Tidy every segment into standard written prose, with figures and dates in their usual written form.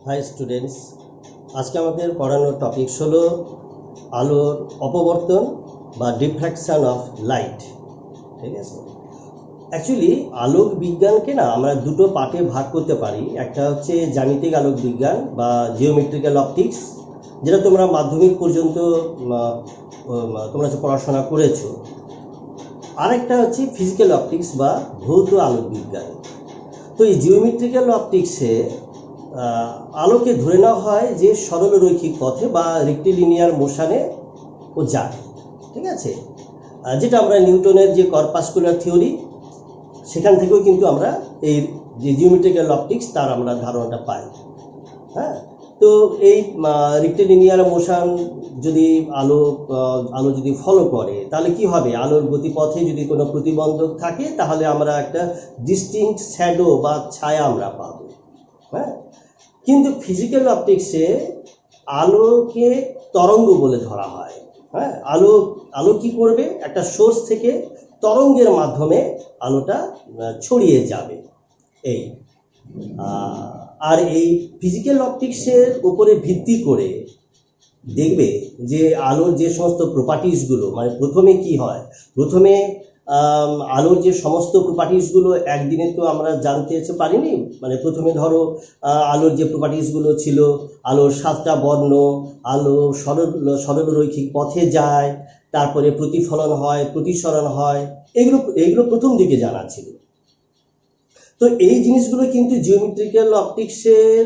High students, আজকে আমাদের পড়ানোর টপিক হলো আলোর অপবর্তন বা ডিফ্র্যাকশন অফ লাইট। ঠিক আছে, অ্যাকচুয়ালি আলোক বিজ্ঞানকে না আমরা দুটো পার্টে ভাগ করতে পারি। একটা হচ্ছে জ্যামিতিক আলোক বিজ্ঞান বা জিওমেট্রিক্যাল অপটিক্স, যেটা তোমরা মাধ্যমিক পর্যন্ত তোমরা পড়াশোনা করেছো। আরেকটা হচ্ছে ফিজিক্যাল অপটিক্স বা ভৌত আলোক বিজ্ঞান। তো এই জিওমেট্রিক্যাল অপটিক্সে আলোকে ধরে নেওয়া হয় যে সরল রৈখিক পথে বা রেক্টিলিনিয়ার মোশনে ও যায়। ঠিক আছে, যেটা আমরা নিউটনের যে কর্পাসকুলার থিওরি সেখান থেকেও কিন্তু আমরা এই যে জিওমেট্রিক্যাল অপটিক্স তার আমরা ধারণাটা পাই। হ্যাঁ, তো এই রেক্টিলিনিয়ার মোশন যদি আলো যদি ফলো করে তাহলে কি হবে, আলোর গতিপথে যদি কোনো প্রতিবন্ধক থাকে তাহলে আমরা একটা ডিস্টিংক্ট শ্যাডো বা ছায়া আমরা পাবো। হ্যাঁ, কিন্তু ফিজিক্যাল অপটিক্সে আলোকে তরঙ্গ বলে ধরা হয়। হ্যাঁ, আলো কি করবে, একটা সোর্স থেকে তরঙ্গের মাধ্যমে আলোটা ছড়িয়ে যাবে। এই আর এই ফিজিক্যাল অপটিক্সের উপরে ভিত্তি করে দেখবে যে আলোর যে সমস্ত প্রপার্টিসগুলো, মানে প্রথমে কি হয়, প্রথমে আলোর যে সমস্ত প্রপার্টিসগুলো একদিনে তো আমরা জানতে পারিনি। মানে প্রথমে ধরো আলোর যে প্রপার্টিসগুলো ছিল, আলোর 7টা বর্ণ, আলো সরল রৈখিক পথে যায়, তারপরে প্রতিফলন হয়, প্রতিসরণ হয়, এগুলো প্রথম দিকে জানা ছিল। তো এই জিনিসগুলো কিন্তু জিওমেট্রিক্যাল অপটিক্সের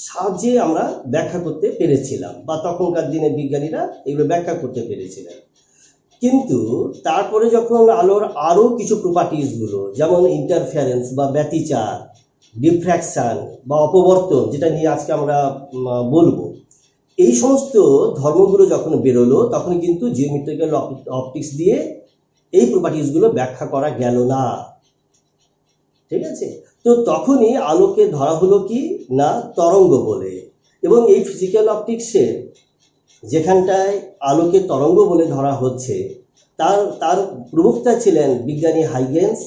সাহায্যে আমরা ব্যাখ্যা করতে পেরেছিলাম, বা তখনকার দিনে বিজ্ঞানীরা এগুলো ব্যাখ্যা করতে পেরেছিলেন। কিন্তু তারপরে যখন আলোর আরও কিছু প্রপার্টিসগুলো, যেমন ইন্টারফারেন্স বা ব্যতিচার, ডিফ্র্যাকশন বা অপবর্তন, যেটা নিয়ে আজকে আমরা বলবো, এই সমস্ত ধর্মগুলো যখন বেরোলো তখন কিন্তু জিওমেট্রিক্যাল অপটিক্স দিয়ে এই প্রপার্টিসগুলো ব্যাখ্যা করা গেল না। ঠিক আছে, তো তখনই আলোকে ধরা হলো কি না তরঙ্গ বলে। এবং এই ফিজিক্যাল অপটিক্সের যেখানটায় আলোকে তরঙ্গ বলে ধরা হচ্ছে, তার প্রবক্তা ছিলেন বিজ্ঞানী হাইগেন্স,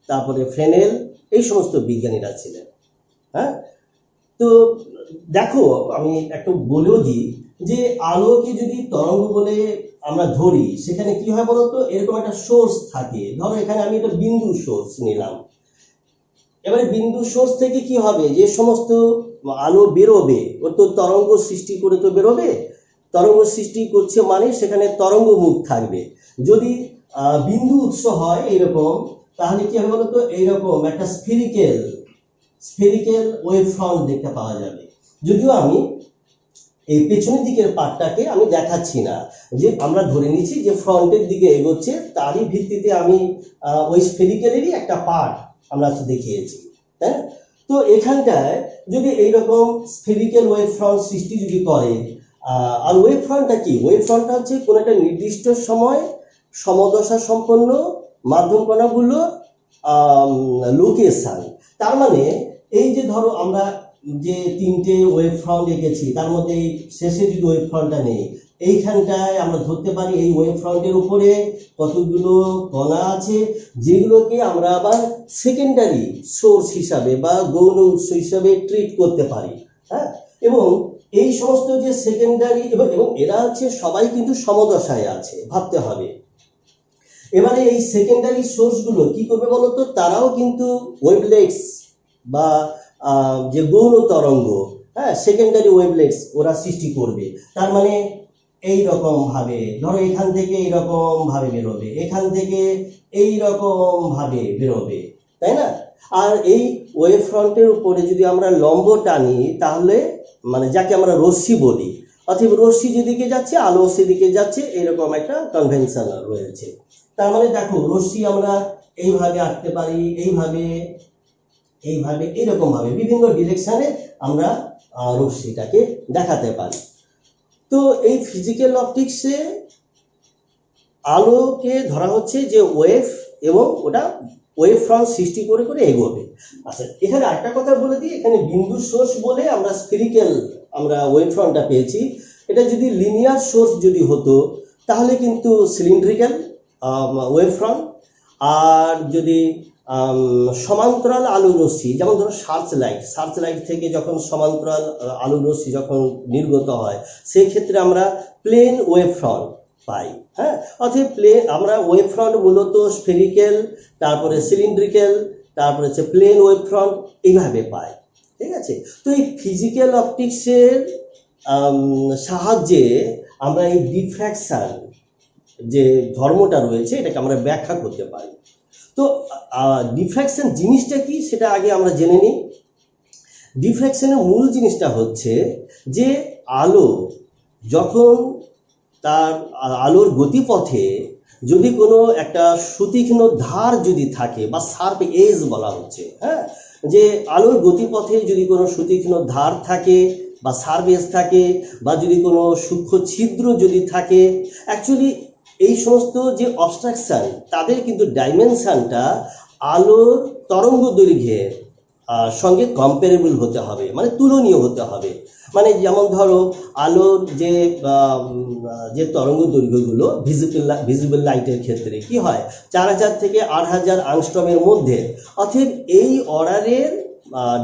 তারপরে ফ্রেনেল, এই সমস্ত বিজ্ঞানীরা ছিলেন। হ্যাঁ, তো দেখো আমি একটু বলেও দিই যে আলোকে যদি তরঙ্গ বলে আমরা ধরি, সেখানে কি হয় বলতো, এরকম একটা সোর্স থাকে। ধরো এখানে আমি একটা বিন্দু সোর্স নিলাম। এবারে বিন্দু সোর্স থেকে কি হবে, যে সমস্ত আলো বেরোবে ওর তো তরঙ্গ সৃষ্টি করে তো বেরোবে। তরঙ্গ সৃষ্টি করছে মানে সেখানে তরঙ্গ মুখ থাকবে। যদি বিন্দু উৎস হয় এইরকম, তাহলে কি হবে বলতো, এইরকম একটা স্ফেরিক্যাল ওয়েভ ফ্রন্ট দেখতে পাওয়া যাবে। যদিও আমি এই পেছনের দিকের পার্টটাকে আমি দেখাচ্ছি না, যে আমরা ধরে নিচ্ছি যে ফ্রন্টের দিকে এগোচ্ছে, তারই ভিত্তিতে আমি ওই স্ফেরিক্যালেরই একটা পার্ট আমরা দেখিয়েছি। তাই না? তো এখানটায় যদি এইরকম স্ফেরিক্যাল ওয়েভ ফ্রন্ট সৃষ্টি যদি করে, আর ওয়েভ ফ্রন্টটা কি, ওয়েভ ফ্রন্টটা হচ্ছে কোনো একটা নির্দিষ্ট সময় সমদশা সম্পন্ন মাধ্যম কণাগুলো লোকেশন। তার মানে এই যে ধরো আমরা যে 3টে ওয়েভ ফ্রন্ট এঁকেছি, তার মধ্যে শেষে যদি ওয়েভ ফ্রন্টটা নেই, এইখানটায় আমরা ধরতে পারি এই ওয়েভ ফ্রন্টের উপরে কতগুলো কণা আছে, যেগুলোকে আমরা আবার সেকেন্ডারি সোর্স হিসাবে বা গৌণ উৎস হিসাবে ট্রিট করতে পারি। হ্যাঁ, এবং এই সমস্ত যে সেকেন্ডারি, এবং এরা হচ্ছে সবাই কিন্তু সমদশায় আছে, ভাবতে হবে। এবারে এই সেকেন্ডারি সোর্সগুলো কি করবে বলতো, তারাও কিন্তু ওয়েভলেটস বা যে গৌণ তরঙ্গ, হ্যাঁ, সেকেন্ডারি ওয়েভলেটস ওরা সৃষ্টি করবে। তার মানে এই রকম ভাবে ধরো এখান থেকে এইরকম ভাবে বেরোবে, এখান থেকে এইরকম ভাবে বেরোবে, তাই না? আর এই ওয়েভ ফ্রন্টের উপরে যদি আমরা লম্ব টানি, তাহলে মানে যাকে আমরা রশ্মি বলি, অথবা রশ্মি যেদিকে যাচ্ছে আলো সেদিকে যাচ্ছে, এরকম একটা কনভেনশন রয়েছে। তার মানে দেখো, রশ্মি আমরা এইভাবে আঁকতে পারি, এইভাবে, এইরকম ভাবে বিভিন্ন ডিরেকশনে আমরা রশ্মিটাকে দেখাতে পারি। তো এই ফিজিক্যাল অপটিক্সে আলোকে ধরা হচ্ছে যে ওয়েভ, এবং ওটা ওয়েভ ফ্রন্ট সৃষ্টি করে করে এগোবে। আচ্ছা, এখানে আরেকটা কথা বলে দিই, এখানে বিন্দু সোর্স বলে আমরা স্ফেরিক্যাল আমরা ওয়েভ ফ্রন্টটা পেয়েছি। এটা যদি লিনিয়ার সোর্স যদি হতো তাহলে কিন্তু সিলিন্ড্রিক্যাল ওয়েভ ফ্রন্ট, আর যদি সমান্তরাল আলোর রশ্মি, যেমন ধরো সার্চ লাইট থেকে যখন সমান্তরাল আলোর রশ্মি যখন নির্গত হয়, সেই ক্ষেত্রে আমরা প্লেন ওয়েভ ফ্রন্ট পাই। হ্যাঁ, অর্থাৎ আমরা ওয়েভ ফ্রন্ট মূলত স্ফেরিক্যাল, তারপরে সিলিন্ড্রিক্যাল, তারপরে হচ্ছে প্লেন ওয়েভ ফ্রন্ট, এইভাবে পাই। ঠিক আছে, তো এই ফিজিক্যাল অপটিক্সের সাহায্যে আমরা এই ডিফ্র্যাকশন যে ধর্মটা রয়েছে এটাকে আমরা ব্যাখ্যা করতে পারি। তো ডিফ্র্যাকশন জিনিসটা কি সেটা আগে আমরা জেনে নিই। ডিফ্র্যাকশনের মূল জিনিসটা হচ্ছে যে আলো যখন তার আলোর গতিপথে যদি কোনো একটা সুতীক্ষ্ণ ধার যদি থাকে বা শার্প এজ বলা হচ্ছে, হ্যাঁ, যে আলোর গতিপথে যদি কোনো সুতীক্ষ্ণ ধার থাকে বা শার্প এজ থাকে বা যদি কোনো সূক্ষ্ম ছিদ্র যদি থাকে, অ্যাকচুয়ালি এই সমস্ত যে অবস্ট্রাকশন তাদের কিন্তু ডাইমেনশনটা আলোর তরঙ্গ দৈর্ঘ্যের সঙ্গে কম্পারেবল হতে হবে, মানে তুলনীয় হতে হবে। মানে যেমন ধরো আলোর যে তরঙ্গ দৈর্ঘ্যগুলো ভিজিবল লাইটের ক্ষেত্রে কি হয় 4000 থেকে 8000 অ্যাংস্ট্রমের মধ্যে, অর্থাৎ এই অর্ডারের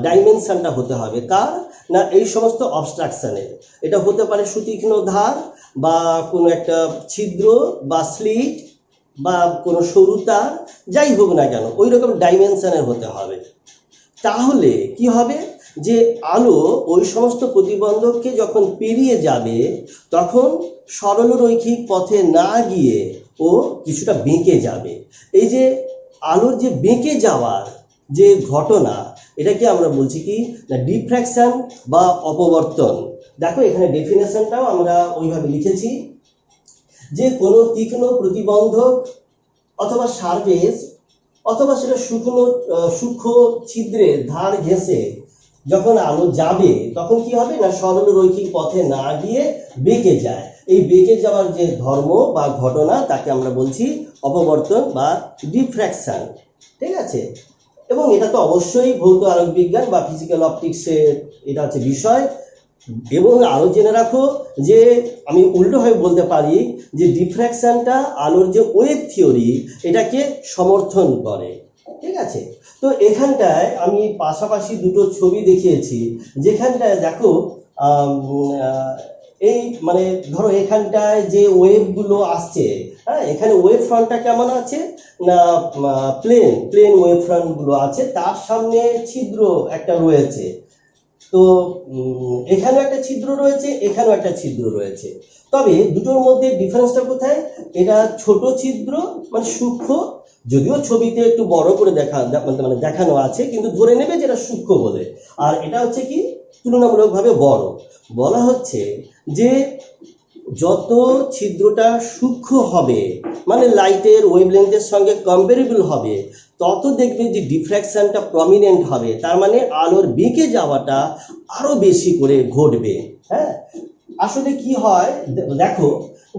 ডাইমেনশনটা হতে হবে কার না এই সমস্ত অবস্ট্রাকশনের। এটা হতে পারে সুতীক্ষ্ণ ধার বা কোনো একটা ছিদ্র বা স্লিট বা কোনো সরু তার, যাই হোক না কেন ওই রকম ডাইমেনশনের হতে হবে। তাহলে কি হবে যে আলো ওই সমস্ত প্রতিবন্ধককে যখন পেরিয়ে যাবে তখন সরলরৈখিক পথে না গিয়ে ও কিছুটা বেঁকে যাবে। এই যে আলোর যে বেঁকে যাওয়ার যে ঘটনা, এটাকে আমরা বলছি কি না ডিফ্র্যাকশন বা অপবর্তন। দেখো এখানে ডেফিনেশনটাও আমরা ওইভাবে লিখেছি যে কোনো তীক্ষ্ণ প্রতিবন্ধক অথবা সারফেস অথবা সেটা সূক্ষ্ম ছিদ্রের ধার ঘেঁষে যখন আলো যাবে তখন কি হবে না সরলরৈখিক পথে না গিয়ে বেঁকে যায়। এই বেঁকে যাওয়ার যে ধর্ম বা ঘটনা তাকে আমরা বলছি অপবর্তন বা ডিফ্র্যাকশন। ঠিক আছে, এবং এটা তো অবশ্যই ভৌত আলোক বিজ্ঞান বা ফিজিক্যাল অপটিক্সের এটা হচ্ছে বিষয়। এবং আরো জেনে রাখো যে আমি উল্টোভাবে বলতে পারি যে ডিফ্র্যাকশনটা আলোর যে ওয়েভ থিওরি এটাকে সমর্থন করে। ঠিক আছে, তো এখানটায় আমি পাশাপাশি দুটো ছবি দেখিয়েছি, যেখানটায় দেখো এই মানে ধরো এখানটায় যে ওয়েভগুলো আসছে, হ্যাঁ, এখানে ওয়েভ ফ্রন্টটা কেমন আছে না প্লেন ওয়েভ ফ্রন্টগুলো আছে, তার সামনে ছিদ্র একটা রয়েছে। তো এখানেও একটা ছিদ্র রয়েছে, এখানেও একটা ছিদ্র রয়েছে। তবে দুটোর মধ্যে ডিফারেন্সটা কোথায়? এটা ছোট ছিদ্র মানে সূক্ষ্ম, যদিও ছবিতে একটু বড় করে মানে দেখানো আছে, কিন্তু ধরে নেবে যেটা সূক্ষ্ম বলে। আর এটা হচ্ছে কি তুলনামূলকভাবে বড়। বলা হচ্ছে যে যত ছিদ্রটা সূক্ষ্ম হবে মানে লাইটের ওয়েভলেন্থের সঙ্গে কম্পারেবল হবে, তত দেখবে যে ডিফ্র্যাকশনটা প্রমিনেন্ট হবে, তার মানে আলোর বেঁকে যাওয়াটা আরো বেশি করে ঘটবে। হ্যাঁ, আসলে কি হয় দেখো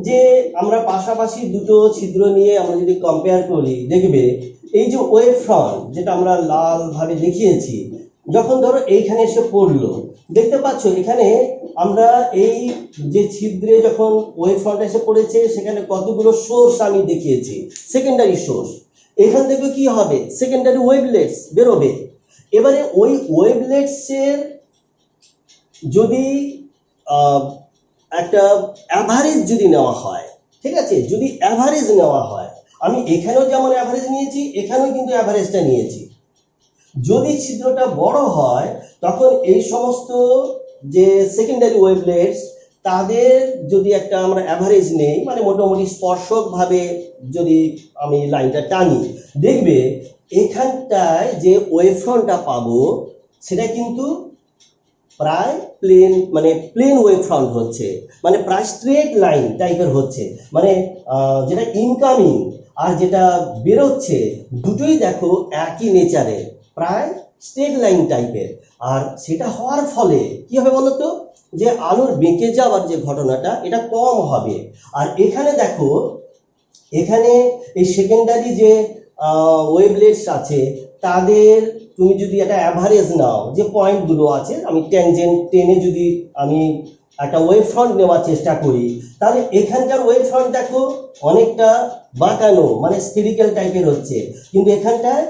যে আমরা পাশাপাশি দুটো ছিদ্র নিয়ে আমরা যদি কম্পেয়ার করি, দেখবে এই যে ওয়েভ ফ্রন্ট যেটা আমরা লাল ভাবে দেখিয়েছি, যখন ধরো এইখানে এসে পড়লো, দেখতে পাচ্ছ এখানে আমরা এই যে ছিদ্রে যখন ওয়েভ ফ্রন্ট এসে পড়েছে সেখানে কতগুলো সোর্স আমি দেখিয়েছি, সেকেন্ডারি সোর্স। এখান থেকে কি হবে সেকেন্ডারি ওয়েভলেটস বেরোবে। এবারে ওই ওয়েভলেটসের যদি একটা অ্যাভারেজ যদি নেওয়া হয়, ঠিক আছে, যদি অ্যাভারেজ নেওয়া হয়, আমি এখানেও যেমন অ্যাভারেজ নিয়েছি এখানেও কিন্তু অ্যাভারেজটা নিয়েছি। যদি ছিদ্রটা বড় হয় তখন এই সমস্ত যে সেকেন্ডারি ওয়েভলেটস তাদের যদি একটা আমরা অ্যাভারেজ নেই, মানে মোটামুটি স্পর্শকভাবে যদি আমি লাইনটা টানি, দেখবে এখানটায় যে ওয়েভ ফ্রন্টটা পাবো সেটা কিন্তু প্রায় প্লেন ওয়েভ ফ্রন্ট হচ্ছে, মানে প্রায় স্ট্রেট লাইন টাইপের হচ্ছে, মানে যেটা ইনকামিং আর যেটা বেরোচ্ছে দুটোই দেখো একই নেচারের, প্রায় স্ট্রেট লাইন টাইপের। আর সেটা হওয়ার ফলে কি হবে বলতো, যে আলোর বেঁকে যাওয়ার যে ঘটনাটা এটা কম হবে। আর এখানে দেখো এখানে এই সেকেন্ডারি যে ওয়েভলেটস আছে তাদের তুমি যদি একটা অ্যাভারেজ নাও, যে পয়েন্টগুলো আছে, আমি ট্যানজেন্ট টেনে যদি আমি একটা ওয়েভ ফ্রন্ট নেওয়ার চেষ্টা করি, তাহলে এখানকার ওয়েভ ফ্রন্ট দেখো অনেকটা বাঁকানো, মানে স্ফেরিক্যাল টাইপের হচ্ছে, কিন্তু এখানটায়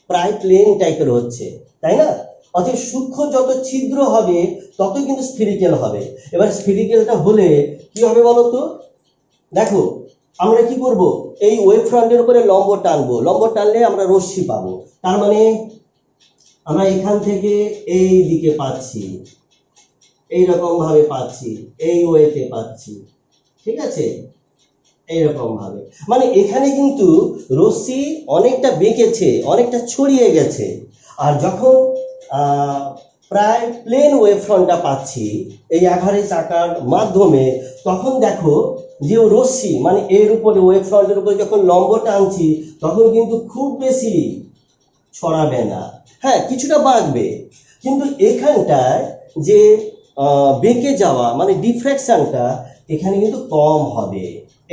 প্রায় প্লেন টাইপের হচ্ছে, তাই না? অর্থাৎ সূক্ষ্ম যত ছিদ্র হবে তত কিন্তু স্ফেরিক্যাল হবে। এবার স্ফেরিক্যালটা হলে কি হবে বলো তো? দেখো আমরা কি করব, এই ওয়েভ ফ্রন্টের উপরে লম্ব টানবো, লম্ব টানলে আমরা রশ্মি পাবো। তার মানে আমরা এখান থেকে এই দিকে পাচ্ছি, এইরকম ভাবে পাচ্ছি, এই ওয়েতে পাচ্ছি, ঠিক আছে, এইরকম ভাবে। মানে এখানে কিন্তু রশ্মি অনেকটা বেঁকেছে, অনেকটা ছড়িয়ে গেছে। আর যখন প্রায় প্লেন ওয়েভ ফ্রন্টটা পাচ্ছি এই অ্যাভারেজ আকার মাধ্যমে, তখন দেখো যে রশ্মি মানে এর উপরে ওয়েভ ফ্রন্টের উপরে যখন লম্ব টানছি তখন কিন্তু খুব বেশি ছড়াবে না, হ্যাঁ কিছুটা বাঁকবে, কিন্তু এখানটায় যে বেঁকে যাওয়া মানে ডিফ্র্যাকশনটা এখানে কিন্তু কম হবে,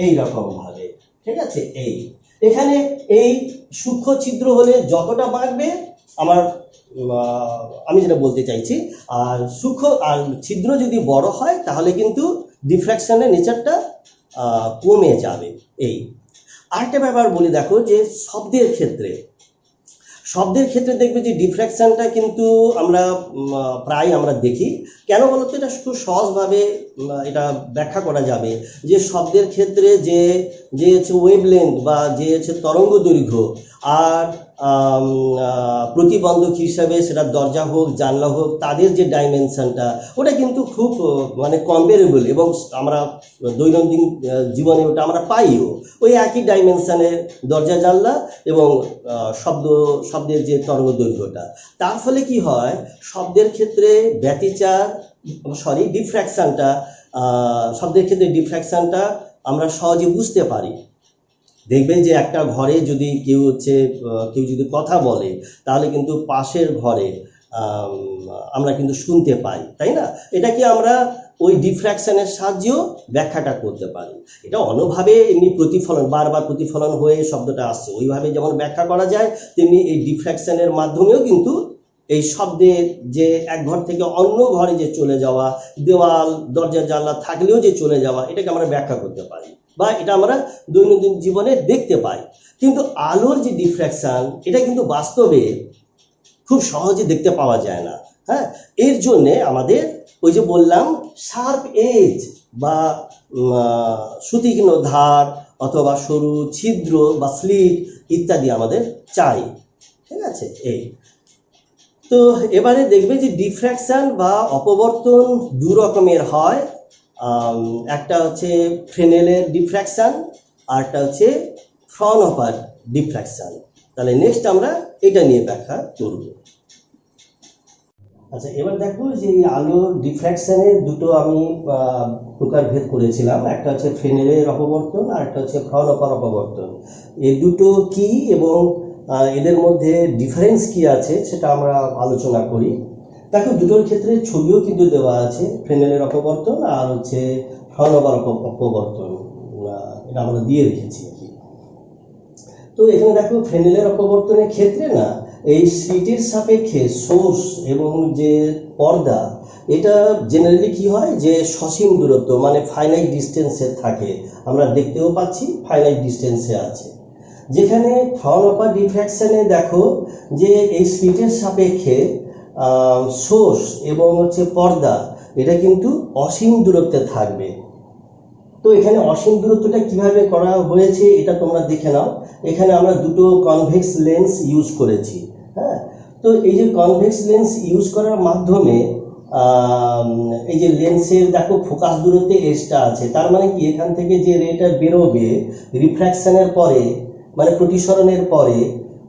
এই রকম ভাবে, ঠিক আছে। এখানে এই সূক্ষ্ম ছিদ্র হলে যতটা বাঁকবে আমার আমি যেটা বলতে চাইছি, আর সূক্ষ্ম আর ছিদ্র যদি বড় হয় তাহলে কিন্তু ডিফ্র্যাকশনের নেচারটা কমে যাবে। আরেকটা ব্যাপার বলি, দেখো যে শব্দের ক্ষেত্রে দেখবে যে ডিফ্র্যাকশনটা কিন্তু আমরা প্রায় আমরা দেখি। কেন বলতো? এটা খুব সহজভাবে এটা ব্যাখ্যা করা যাবে যে শব্দের ক্ষেত্রে যে হচ্ছে ওয়েভলেন্থ বা যে হচ্ছে তরঙ্গ দৈর্ঘ্য আর প্রতিবন্ধক হিসাবে সেটা দরজা হোক জানলা হোক তাদের যে ডাইমেনশনটা ওটা কিন্তু খুব মানে কম্পারেবল, এবং আমরা দৈনন্দিন জীবনে ওটা আমরা পাইও, ওই একই ডাইমেনশনের দরজা জানলা এবং শব্দের যে তরঙ্গ দৈর্ঘ্যটা। তার ফলে কি হয়, শব্দের ক্ষেত্রে শব্দের ক্ষেত্রে ডিফ্র্যাকশনটা আমরা সহজে বুঝতে পারি। দেখবেন যে একটা ঘরে যদি কেউ যদি কথা বলে তাহলে কিন্তু পাশের ঘরে আমরা কিন্তু শুনতে পাই, তাই না? এটাকে আমরা ওই ডিফ্র্যাকশনের সাহায্যেও ব্যাখ্যাটা করতে পারি। এটা অন্যভাবে এমনি প্রতিফলন, বারবার প্রতিফলন হয়ে শব্দটা আসছে, ওইভাবে যেমন ব্যাখ্যা করা যায় তেমনি এই ডিফ্র্যাকশনের মাধ্যমেও কিন্তু এই শব্দের যে এক ঘর থেকে অন্য ঘরে যে চলে যাওয়া, দেওয়াল দরজা জানলা থাকলেও যে চলে যাওয়া, এটাকে আমরা ব্যাখ্যা করতে পারি বা এটা আমরা দৈনন্দিন জীবনে দেখতে পাই। কিন্তু আলোর যে ডিফ্র্যাকশন এটা কিন্তু বাস্তবে খুব সহজে দেখতে পাওয়া যায় না, হ্যাঁ। এর জন্যে আমাদের ওই যে বললাম শার্প এজ বা সুতীক্ষ্ণ ধার অথবা সরু ছিদ্র বা স্লিট ইত্যাদি আমাদের চাই, ঠিক আছে। তো এবারে দেখবে যে ডিফ্র্যাকশন বা অপবর্তন দু রকমের হয়, একটা হচ্ছে ফ্রেনেলের ডিফ্র্যাকশন আর একটা হচ্ছে ফ্রনহফার ডিফ্র্যাকশন। তাহলে নেক্সট আমরা এটা নিয়ে ব্যাখ্যা করব। আচ্ছা, এবার দেখো যে আলোর ডিফ্র্যাকশনের দুটো আমি প্রকারভেদ করেছিলাম, একটা হচ্ছে ফ্রেনেলের অপবর্তন আর একটা হচ্ছে ফ্রনহফার অপবর্তন। এই দুটো কি এবং এদের মধ্যে ডিফারেন্স কি আছে সেটা আমরা আলোচনা করি। দেখো দুটোর ক্ষেত্রে ছবিও কিন্তু দেওয়া আছে, ফ্রেনেলের অপবর্তন আর হচ্ছে ফ্রনহফার অপবর্তন, এটা আমরা দিয়ে রেখেছি আর কি। তো এখানে দেখো ফ্রেনেলের অপবর্তনের ক্ষেত্রে না এই স্লিটের সাপেক্ষে সোর্স এবং যে পর্দা এটা জেনারেলি কি হয় যে সসীম দূরত্ব মানে ফাইনাইট ডিস্টেন্সে থাকে, আমরা দেখতেও পাচ্ছি ফাইনাইট ডিস্টেন্সে আছে। যেখানে ফ্রনহফার ডিফ্র্যাকশনে দেখো যে এই স্লিটের সাপেক্ষে সোর্স এবং হচ্ছে পর্দা এটা কিন্তু অসীম দূরত্বে থাকবে। তো এখানে অসীম দূরত্বটা কিভাবে করা হয়েছে এটা তোমরা দেখে নাও। এখানে আমরা দুটো কনভেক্স লেন্স ইউজ করেছি, হ্যাঁ। তো এই যে কনভেক্স লেন্স ইউজ করার মাধ্যমে এই যে লেন্সের দেখো ফোকাস দূরত্বে এসটা আছে, তার মানে কি এখান থেকে যে রেটা বেরোবে রিফ্র্যাকশনের পরে মানে প্রতিসরণের পরে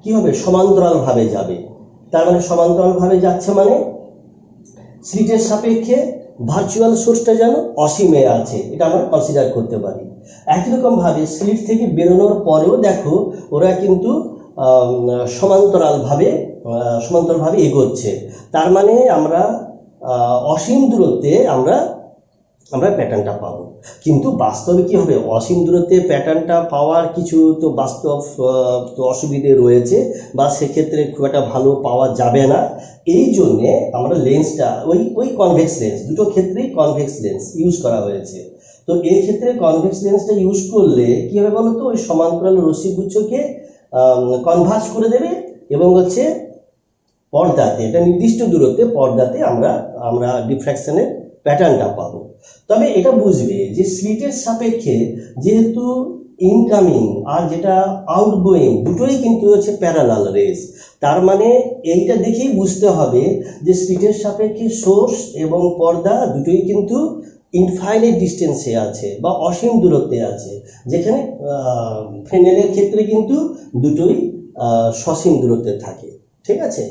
কি হবে, সমান্তরাল ভাবে যাবে। তার মানে সমান্তরাল ভাবে যাচ্ছে মানে স্লিটের সাপেক্ষে ভার্চুয়াল সোর্সটা যেন অসীমে আছে, এটা আমরা কনসিডার করতে পারি। একই রকম ভাবে স্লিট থেকে বেরোনোর পরেও দেখো ওরা কিন্তু সমান্তরালভাবে এগোচ্ছে। তার মানে আমরা অসীম দূরত্বে আমরা প্যাটার্নটা পাবো। কিন্তু বাস্তবে কি হবে, অসীম দূরত্বে প্যাটার্নটা পাওয়ার কিছু তো বাস্তব তো অসুবিধে রয়েছে বা সেক্ষেত্রে খুব একটা ভালো পাওয়া যাবে না। এই জন্যে আমরা লেন্সটা ওই কনভেক্স লেন্স, দুটো ক্ষেত্রেই কনভেক্স লেন্স ইউজ করা হয়েছে। তো এই ক্ষেত্রে কনভেক্স লেন্সটা ইউজ করলে কি হবে বলো তো, ওই সমান্তরাল রশ্মিগুচ্ছকে কনভার্জ করে দেবে এবং হচ্ছে পর্দাতে, এটা নির্দিষ্ট দূরত্বে পর্দাতে আমরা আমরা ডিফ্র্যাকশনের প্যাটার্নটা পাবো। তবে এটা বুঝবে যে স্লিটের সাপেক্ষে যেহেতু ইনকামিং আর যেটা আউটগোয়িং দুটোই কিন্তু হচ্ছে প্যারালাল রেস, তার মানে এইটা দেখেই বুঝতে হবে যে স্লিটের সাপেক্ষে সোর্স এবং পর্দা দুটোই কিন্তু ইনফাইনাইট ডিস্টেন্সে আছে বা অসীম দূরত্বে আছে, যেখানে ফ্রেনেলের ক্ষেত্রে কিন্তু দুটোই সসীম দূরত্বে থাকে। ঠিক আছে,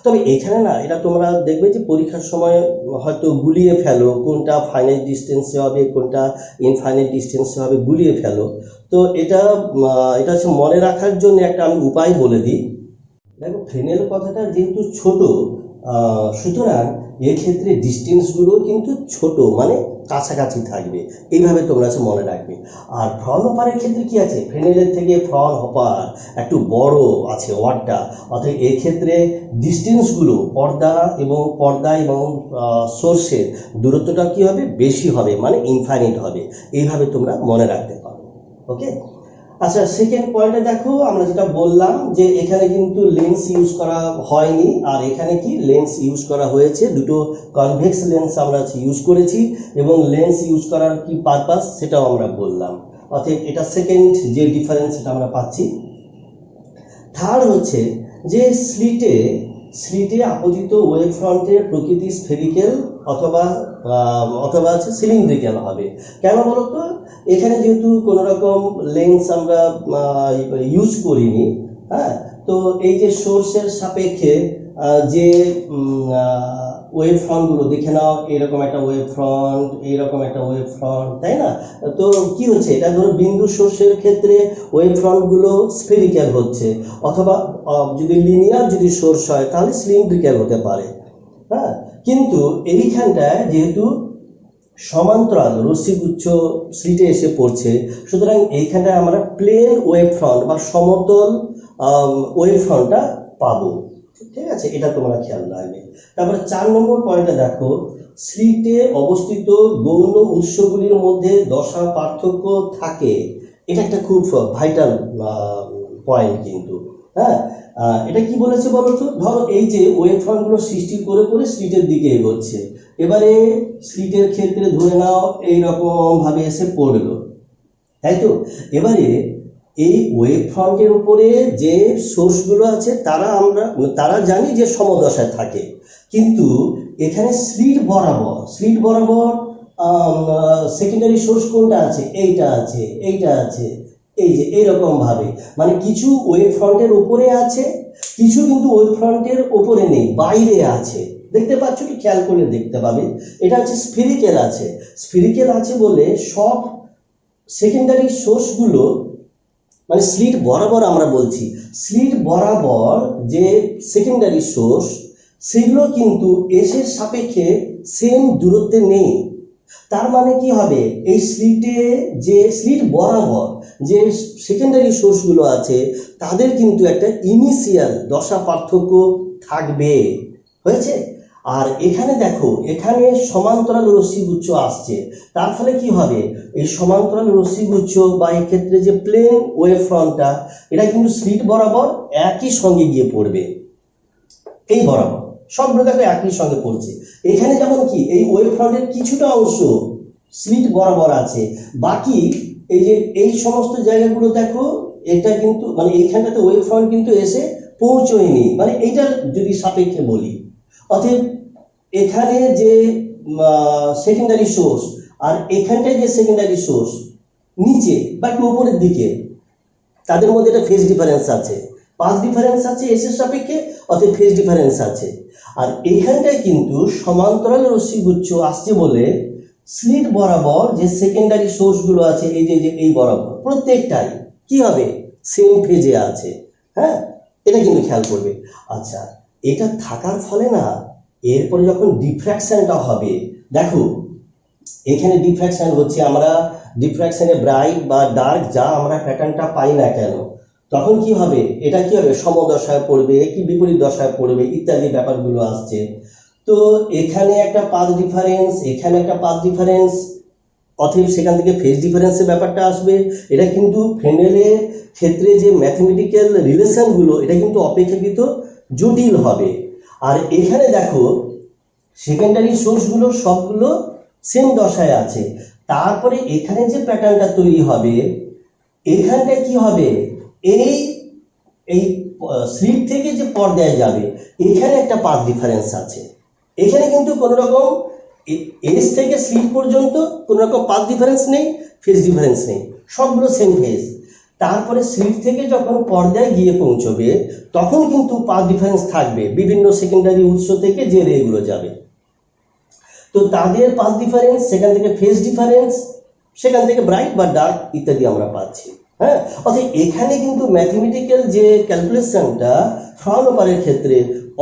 তবে এখানে না এটা তোমরা দেখবে যে পরীক্ষার সময় হয়তো গুলিয়ে ফেলো কোনটা ফাইনাইট ডিস্টেন্সে হবে কোনটা ইনফাইনাইট ডিস্টেন্সে হবে, গুলিয়ে ফেলো। তো এটা এটা হচ্ছে মনে রাখার জন্য একটা আমি উপায় বলে দিই। দেখো ফ্রেনেল কথাটা যেহেতু ছোট, সুতরাং এক্ষেত্রে ডিস্টেন্সগুলো কিন্তু ছোট, মানে কাছাকাছি থাকবে, এইভাবে তোমরা হচ্ছে মনে রাখবে। আর ফ্রন হপারের ক্ষেত্রে কি আছে, ফ্রেনেলের থেকে ফ্রন হপার একটু বড় আছে ওয়ার্ডটা, অর্থাৎ এক্ষেত্রে ডিস্টেন্সগুলো পর্দা এবং সোর্সের দূরত্বটা কি হবে, বেশি হবে, মানে ইনফাইনাইট হবে। এইভাবে তোমরা মনে রাখতে পারো। ওকে, আচ্ছা সেকেন্ড পয়েন্টে দেখো আমরা যেটা বললাম যে এখানে কিন্তু লেন্স ইউজ করা হয়নি, আর এখানে কি লেন্স ইউজ করা হয়েছে, দুটো কনভেক্স লেন্স আমরা ইউজ করেছি, এবং লেন্স ইউজ করার কি পারপাস সেটাও আমরা বললাম। অর্থাৎ এটা সেকেন্ড যে ডিফারেন্স সেটা আমরা পাচ্ছি। থার্ড হচ্ছে যে স্লিটে আপতিত ওয়েভ ফ্রন্টের প্রকৃতি স্ফেরিক্যাল অথবা হচ্ছে সিলিন্ড্রিক্যাল হবে। কেন বলতো, এখানে যেহেতু কোনো রকম লেন্স আমরা ইউজ করিনি, হ্যাঁ, তো এই যে সোর্সের সাপেক্ষে যে ওয়েভ ফ্রন্টগুলো দেখে নাও, এরকম একটা ওয়েভ ফ্রন্ট, এইরকম একটা ওয়েভ ফ্রন্ট, তাই না? তো কি হচ্ছে, এটা ধরো বিন্দু সোর্সের ক্ষেত্রে ওয়েভ ফ্রন্টগুলো স্ফেরিক্যাল হচ্ছে, অথবা যদি লিনিয়ার যদি সোর্স হয় তাহলে সিলিন্ড্রিক্যাল হতে পারে। হ্যাঁ, কিন্তু এইখানটায় যেহেতু সমান্তরাল রশ্মিগুচ্ছ স্লিটে এসে পড়ছে, সুতরাং এইখানটায় আমরা প্লেন ওয়েভ ফ্রন্ট বা সমতল ওয়েভ ফ্রন্টটা পাবো। ঠিক আছে, এটা তোমরা খেয়াল রাখবে। তারপরে 4 নম্বর পয়েন্টে দেখো, স্লিটে অবস্থিত গৌণ উৎসগুলির মধ্যে দশা পার্থক্য থাকে। এটা একটা খুব ভাইটাল পয়েন্ট কিন্তু। হ্যাঁ, এটা কি বলেছে বলতো, ধরো এই যে ওয়েভ ফ্রন্টগুলো সৃষ্টি করে করে স্লিটের দিকে এগোচ্ছে, এবারে স্লিটের ক্ষেত্রে ধরে নাও এইরকম ভাবে এসে পড়লো, তাই তো? এবারে এই ওয়েভ ফ্রন্টের উপরে যে সোর্সগুলো আছে তারা জানি যে সমদশায় থাকে, কিন্তু এখানে স্লিট বরাবর সেকেন্ডারি সোর্স কোনটা আছে, এইটা আছে, এই যে এইরকম ভাবে, মানে কিছু ওয়েভ ফ্রন্টের উপরে আছে, কিছু কিন্তু ওয়েভ ফ্রন্টের উপরে নেই, বাইরে আছে। দেখতে পাচ্ছ কি, খেয়াল করলে দেখতে পাবে, এটা হচ্ছে স্ফেরিক্যাল আছে বলে সব সেকেন্ডারি সোর্সগুলো, মানে স্লিট বরাবর আমরা বলছি, স্লিট বরাবর যে সেকেন্ডারি সোর্স সেগুলো কিন্তু এসের সাপেক্ষে সেম দূরত্বে নেই। তার মানে কি হবে, এই স্লিট বরাবর যে সেকেন্ডারি সোর্সগুলো আছে তাদের কিন্তু একটা ইনিশিয়াল দশা পার্থক্য থাকবে। হয়েছে? আর এখানে দেখো, এখানে সমান্তরাল রশ্মিগুচ্ছ আসছে, তার ফলে কি হবে, এই সমান্তরাল রশ্মিগুচ্ছ বা এক্ষেত্রে যে প্লেন ওয়েভ ফ্রন্টটা, এটা কিন্তু স্লিট বরাবর একই সঙ্গে গিয়ে পড়বে, এই বরাবর সবগুলো দেখো একই সঙ্গে পড়ছে। এখানে যেমন কি এই ওয়েভ ফ্রন্টের কিছুটা অংশ স্লিট বরাবর আছে, বাকি এই যে এই সমস্ত জায়গাগুলো দেখো, এটা কিন্তু মানে এইখানটাতে ওয়েভ ফ্রন্ট কিন্তু এসে পৌঁছয়নি, মানে এইটার যদি সাপেক্ষে বলি, অতএব এখানে যে সেকেন্ডারি সোর্স আর এখানটায় যে সেকেন্ডারি সোর্স নিচে বা একটু উপরের দিকে, তাদের মধ্যে একটা ফেজ ডিফারেন্স আছে, পাস ডিফারেন্স আছে এস এর সাপেক্ষে, অতএব ফেজ ডিফারেন্স আছে। আর এইখানটায় কিন্তু সমান্তরাল রশ্মিগুচ্ছ আসছে বলে স্লিট বরাবর যে সেকেন্ডারি সোর্সগুলো আছে, এই যে এই বরাবর প্রত্যেকটাই কি হবে, সেম ফেজে আছে। হ্যাঁ, এটা কিন্তু খেয়াল করবে। আচ্ছা, এটা থাকার ফলে না, এরপরে যখন ডিফ্র্যাকশনটা হবে, দেখো এখানে ডিফ্র্যাকশন হচ্ছে, আমরা ডিফ্র্যাকশনে ব্রাইট বা ডার্ক যা আমরা প্যাটার্নটা পাই না কেন, তখন কি হবে, এটা কি হবে, সমদশায় পড়বে কি বিপরীত দশায় পড়বে ইত্যাদি ব্যাপারগুলো আসছে। তো এখানে একটা পাথ ডিফারেন্স, এখানে একটা পাথ ডিফারেন্স, অতএব সেখান থেকে ফেজ ডিফারেন্সের ব্যাপারটা আসবে। এটা কিন্তু ফ্রেনেলের ক্ষেত্রে যে ম্যাথমেটিক্যাল রিলেশনগুলো এটা কিন্তু অপেক্ষাকৃত জটিল হবে। আর এখানে দেখো সেকেন্ডারি সোর্সগুলো সবগুলো সেম দশায় আছে। তারপরে এখানে যে প্যাটার্নটা তৈরি হবে, এখানটায় কি হবে, এই এই স্লিট থেকে যে পর্দায় যাবে এখানে একটা পাথ ডিফারেন্স আছে। এখানে কিন্তু কোনো রকম এজ থেকে স্লিট পর্যন্ত কোনো রকম পাথ ডিফারেন্স নেই, ফেজ ডিফারেন্স নেই, সবগুলো সেম ফেজ। তারপরে স্লিট থেকে যখন পর্দায় গিয়ে পৌঁছবে তখন কিন্তু পাথ ডিফারেন্স থাকবে, বিভিন্ন সেকেন্ডারি উৎস থেকে যে রেগুলো যাবে। তো তাদের পাথ ডিফারেন্স, সেখান থেকে ফেজ ডিফারেন্স, সেখান থেকে ব্রাইট বা ডার্ক ইত্যাদি আমরা পাচ্ছি। হ্যাঁ, অর্থাৎ এখানে কিন্তু ম্যাথমেটিক্যাল যে ক্যালকুলেশনটা ফ্রাউনহোফারের ক্ষেত্রে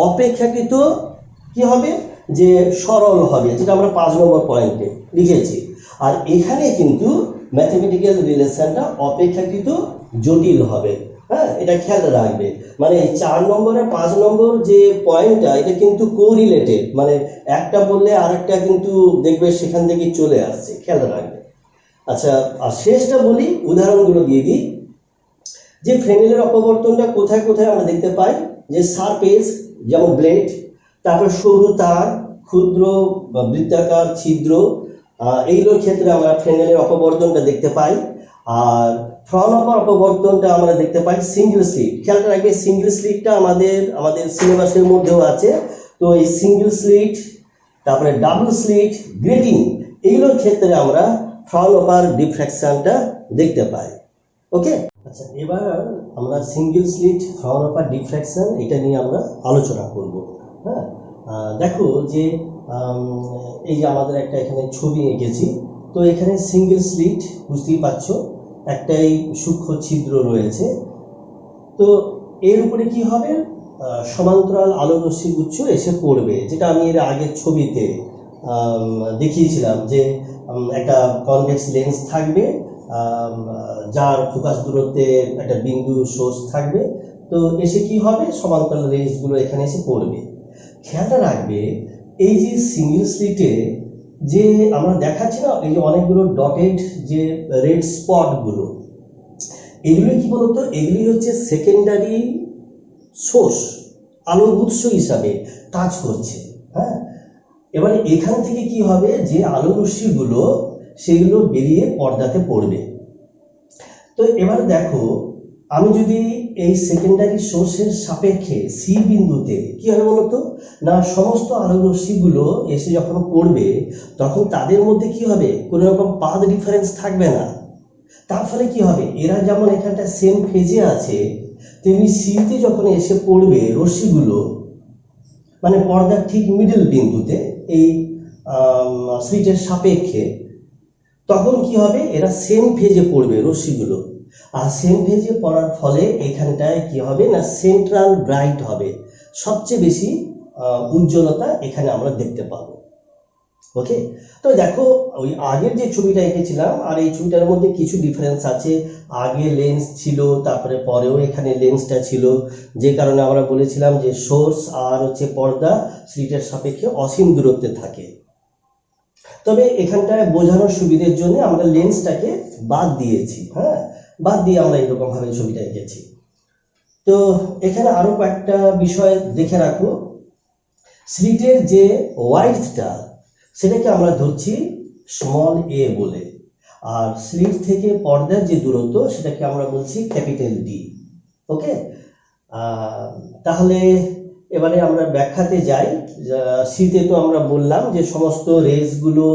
অপেক্ষাকৃত কি হবে, যে সরল হবে, যেটা আমরা 5 নম্বর পয়েন্টে লিখেছি। আর এখানে কিন্তু ম্যাথমেটিক্যাল রিলেশনটা অপেক্ষাকৃত জটিল হবে। হ্যাঁ, এটা খেয়াল রাখবে। মানে 4 নম্বর আর 5 নম্বর যে পয়েন্টটা এটা কিন্তু কোরিলেটেড, মানে একটা বললে আরেকটা কিন্তু দেখবে সেখান থেকে চলে আসছে, খেয়াল রাখবে। আচ্ছা, আর শেষটা বলি, উদাহরণগুলো দিয়ে দিই। যে ফ্রেনেলের অপবর্তনটা কোথায় কোথায় আমরা দেখতে পাই, যে সারফেস যেমন ব্লেড, তারপর সরু তার, ক্ষুদ্র বা বৃত্তাকার ছিদ্র, এইগুলোর ক্ষেত্রে আমরা ফ্রেনেলের অপবর্তনটা দেখতে পাই। আর ফ্রাউনহোফার অপবর্তনটা আমরা দেখতে পাই সিঙ্গেল স্লিট। খেয়াল রাখবে সিঙ্গেল স্লিটটা আমাদের সিলেবাসের মধ্যেও আছে। তো এই সিঙ্গেল স্লিট, তারপরে ডাবল স্লিট, গ্রেটিং, এইগুলোর ক্ষেত্রে আমরা ফ্রাউনহোফার ডিফ্র্যাকশনটা দেখতে পাই। ওকে, আচ্ছা, এবার আমরা সিঙ্গেল স্লিট ফ্রাউনহোফার ডিফ্র্যাকশন এটা নিয়ে আমরা আলোচনা করব। হ্যাঁ, দেখো যে এই যে আমাদের একটা এখানে ছবি এঁকেছি। তো এখানে সিঙ্গেল স্লিট, বুঝতেই পারছো একটাই সূক্ষ্ম ছিদ্র রয়েছে। তো এর উপরে কি হবে, সমান্তরাল আলোরশ্মি গুচ্ছ এসে পড়বে, যেটা আমি এর আগের ছবিতে দেখিয়েছিলাম, যে একটা কনভেক্স লেন্স থাকবে, যার ফোকাস দূরত্বে একটা বিন্দু সোর্স থাকবে। তো এসে কি হবে, সমান্তরাল রেঞ্জগুলো এখানে এসে পড়বে। খেয়ালটা রাখবে এই যে সিঙ্গেল স্লিটে যে আমরা দেখাচ্ছি না, এই যে অনেকগুলো ডটেড যে রেড স্পটগুলো, এগুলি কি বলতো, এগুলি হচ্ছে সেকেন্ডারি সোর্স, আলোর উৎস হিসাবে কাজ করছে। হ্যাঁ, এবারে এখান থেকে কি হবে, যে আলো রশ্মিগুলো সেগুলো বেরিয়ে পর্দাতে পড়বে। তো এবার দেখো, আমি যদি এই সেকেন্ডারি সোর্সের সাপেক্ষে সি বিন্দুতে কি হবে বলতো, না সমস্ত আলো রশ্মিগুলো এসে যখন পড়বে তখন তাদের মধ্যে কি হবে, কোনো রকম পাথ ডিফারেন্স থাকবে না। তার ফলে কি হবে, এরা যেমন এখানটা সেম ফেজে আছে, তেমনি সিতে যখন এসে পড়বে রশ্মিগুলো, মানে পর্দার ঠিক মিডল বিন্দুতে এই স্লিটের সাপেক্ষে, তখন কি হবে, এরা সেম ফেজে পড়বে রশ্মিগুলো। আর সেম ফেজে পড়ার ফলে এখানটায় কি হবে না, সেন্ট্রাল ব্রাইট হবে, সবচেয়ে বেশি উজ্জ্বলতা এখানে আমরা দেখতে পাবো। ওকে, তো দেখো ওই আগের যে ছবিটা এঁকেছিলাম আর এই ছবিটার মধ্যে কিছু ডিফারেন্স আছে। আগে লেন্স ছিল, তারপরে পরেও এখানে লেন্সটা ছিল, যে কারণে আমরা বলেছিলাম যে সোর্স আর হচ্ছে পর্দা স্লিটের সাপেক্ষে অসীম দূরত্বে থাকে। তবে এখানটায় বোঝানোর সুবিধের জন্য আমরা লেন্সটাকে বাদ দিয়েছি। হ্যাঁ, বাদ দিয়ে আমরা এরকম ভাবে ছবিটা এঁকেছি। তো এখানে আরো কয়েকটা বিষয় দেখে রাখো। স্লিটের যে ওয়াইডটা সেটাকে আমরা ধরছি স্মল এ বলে, আর স্লিট থেকে পর্দার যে দূরত্ব সেটাকে আমরা বলছি ক্যাপিটাল ডি। ওকে, তাহলে এবারে আমরা ব্যাখ্যাতে যাই। সিতে তো আমরা বললাম যে সমস্ত রেজগুলো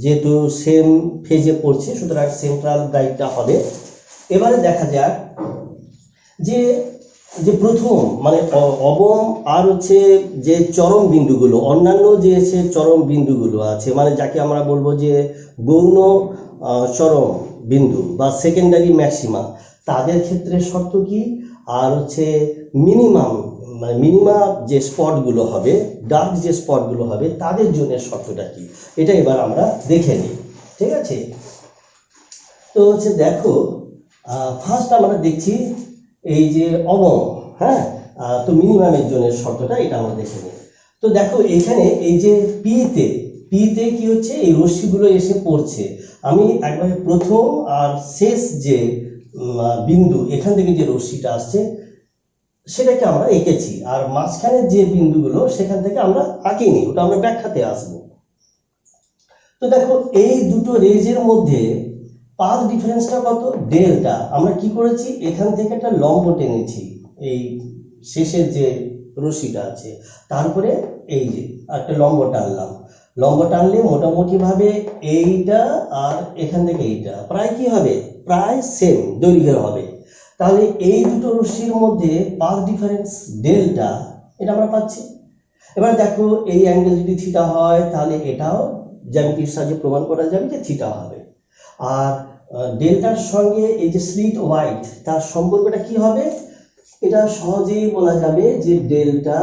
যেহেতু সেম ফেজে পড়ছে, সুতরাং সেন্ট্রাল ব্রাইটটা হবে। এবারে দেখা যাক যে যে প্রথম মানে অবম আর হচ্ছে যে চরম বিন্দুগুলো, অন্যান্য যে চরম বিন্দুগুলো আছে, মানে যাকে আমরা বলবো যে গৌণ চরম বিন্দু বা সেকেন্ডারি ম্যাক্সিমা, তাদের ক্ষেত্রে শর্ত কি, আর হচ্ছে মিনিমাম মানে মিনিমা যে স্পটগুলো হবে, ডার্ক যে স্পটগুলো হবে, তাদের জন্য শর্তটা কি, এটা এবার আমরা দেখে নিই। ঠিক আছে, তো হচ্ছে দেখো, ফার্স্ট আমরা দেখছি এই যে অবম। হ্যাঁ, তো মিনিমামের জন্য শর্তটা এটা আমরা দেখে নিই। তো দেখো এখানে এই যে পি পিতে কি হচ্ছে, এই রশ্মিগুলো এসে পড়ছে। আমি একবার প্রথম আর শেষ যে বিন্দু, এখান থেকে যে রশ্মিটা আসছে সেটাকে আমরা এঁকেছি, আর মাঝখানের যে বিন্দুগুলো সেখান থেকে আমরা আঁকিনি, ওটা আমরা ব্যাখ্যাতে আসবো। তো দেখো এই দুটো রেজের মধ্যে পাথ ডিফারেন্সটা কত, ডেল্টা। আমরা কি করেছি, এখান থেকে একটা লম্ব টেনেছি, এই শেষের যে রশ্মিটা আছে তারপরে এই যে একটা লম্ব টানলাম। লম্ব টানলে মোটামুটি ভাবে এইটা আর এখান থেকে এইটা প্রায় কি হবে, প্রায় সেম দৈর্ঘ্যের হবে। তাহলে এই দুটো রশ্মির মধ্যে পাথ ডিফারেন্স ডেল্টা, এটা আমরা পাচ্ছি। এবার দেখো এই অ্যাঙ্গেল যদি থিটা হয় তাহলে এটাও জ্যামিতির সাহায্যে প্রমাণ করা যাবে যে থিটা হবে। আর ডেল্টার সঙ্গে এই যে স্লিট ওয়াইড, তার সম্পর্কটা কি হবে, এটা সহজেই বলা যাবে যে ডেল্টা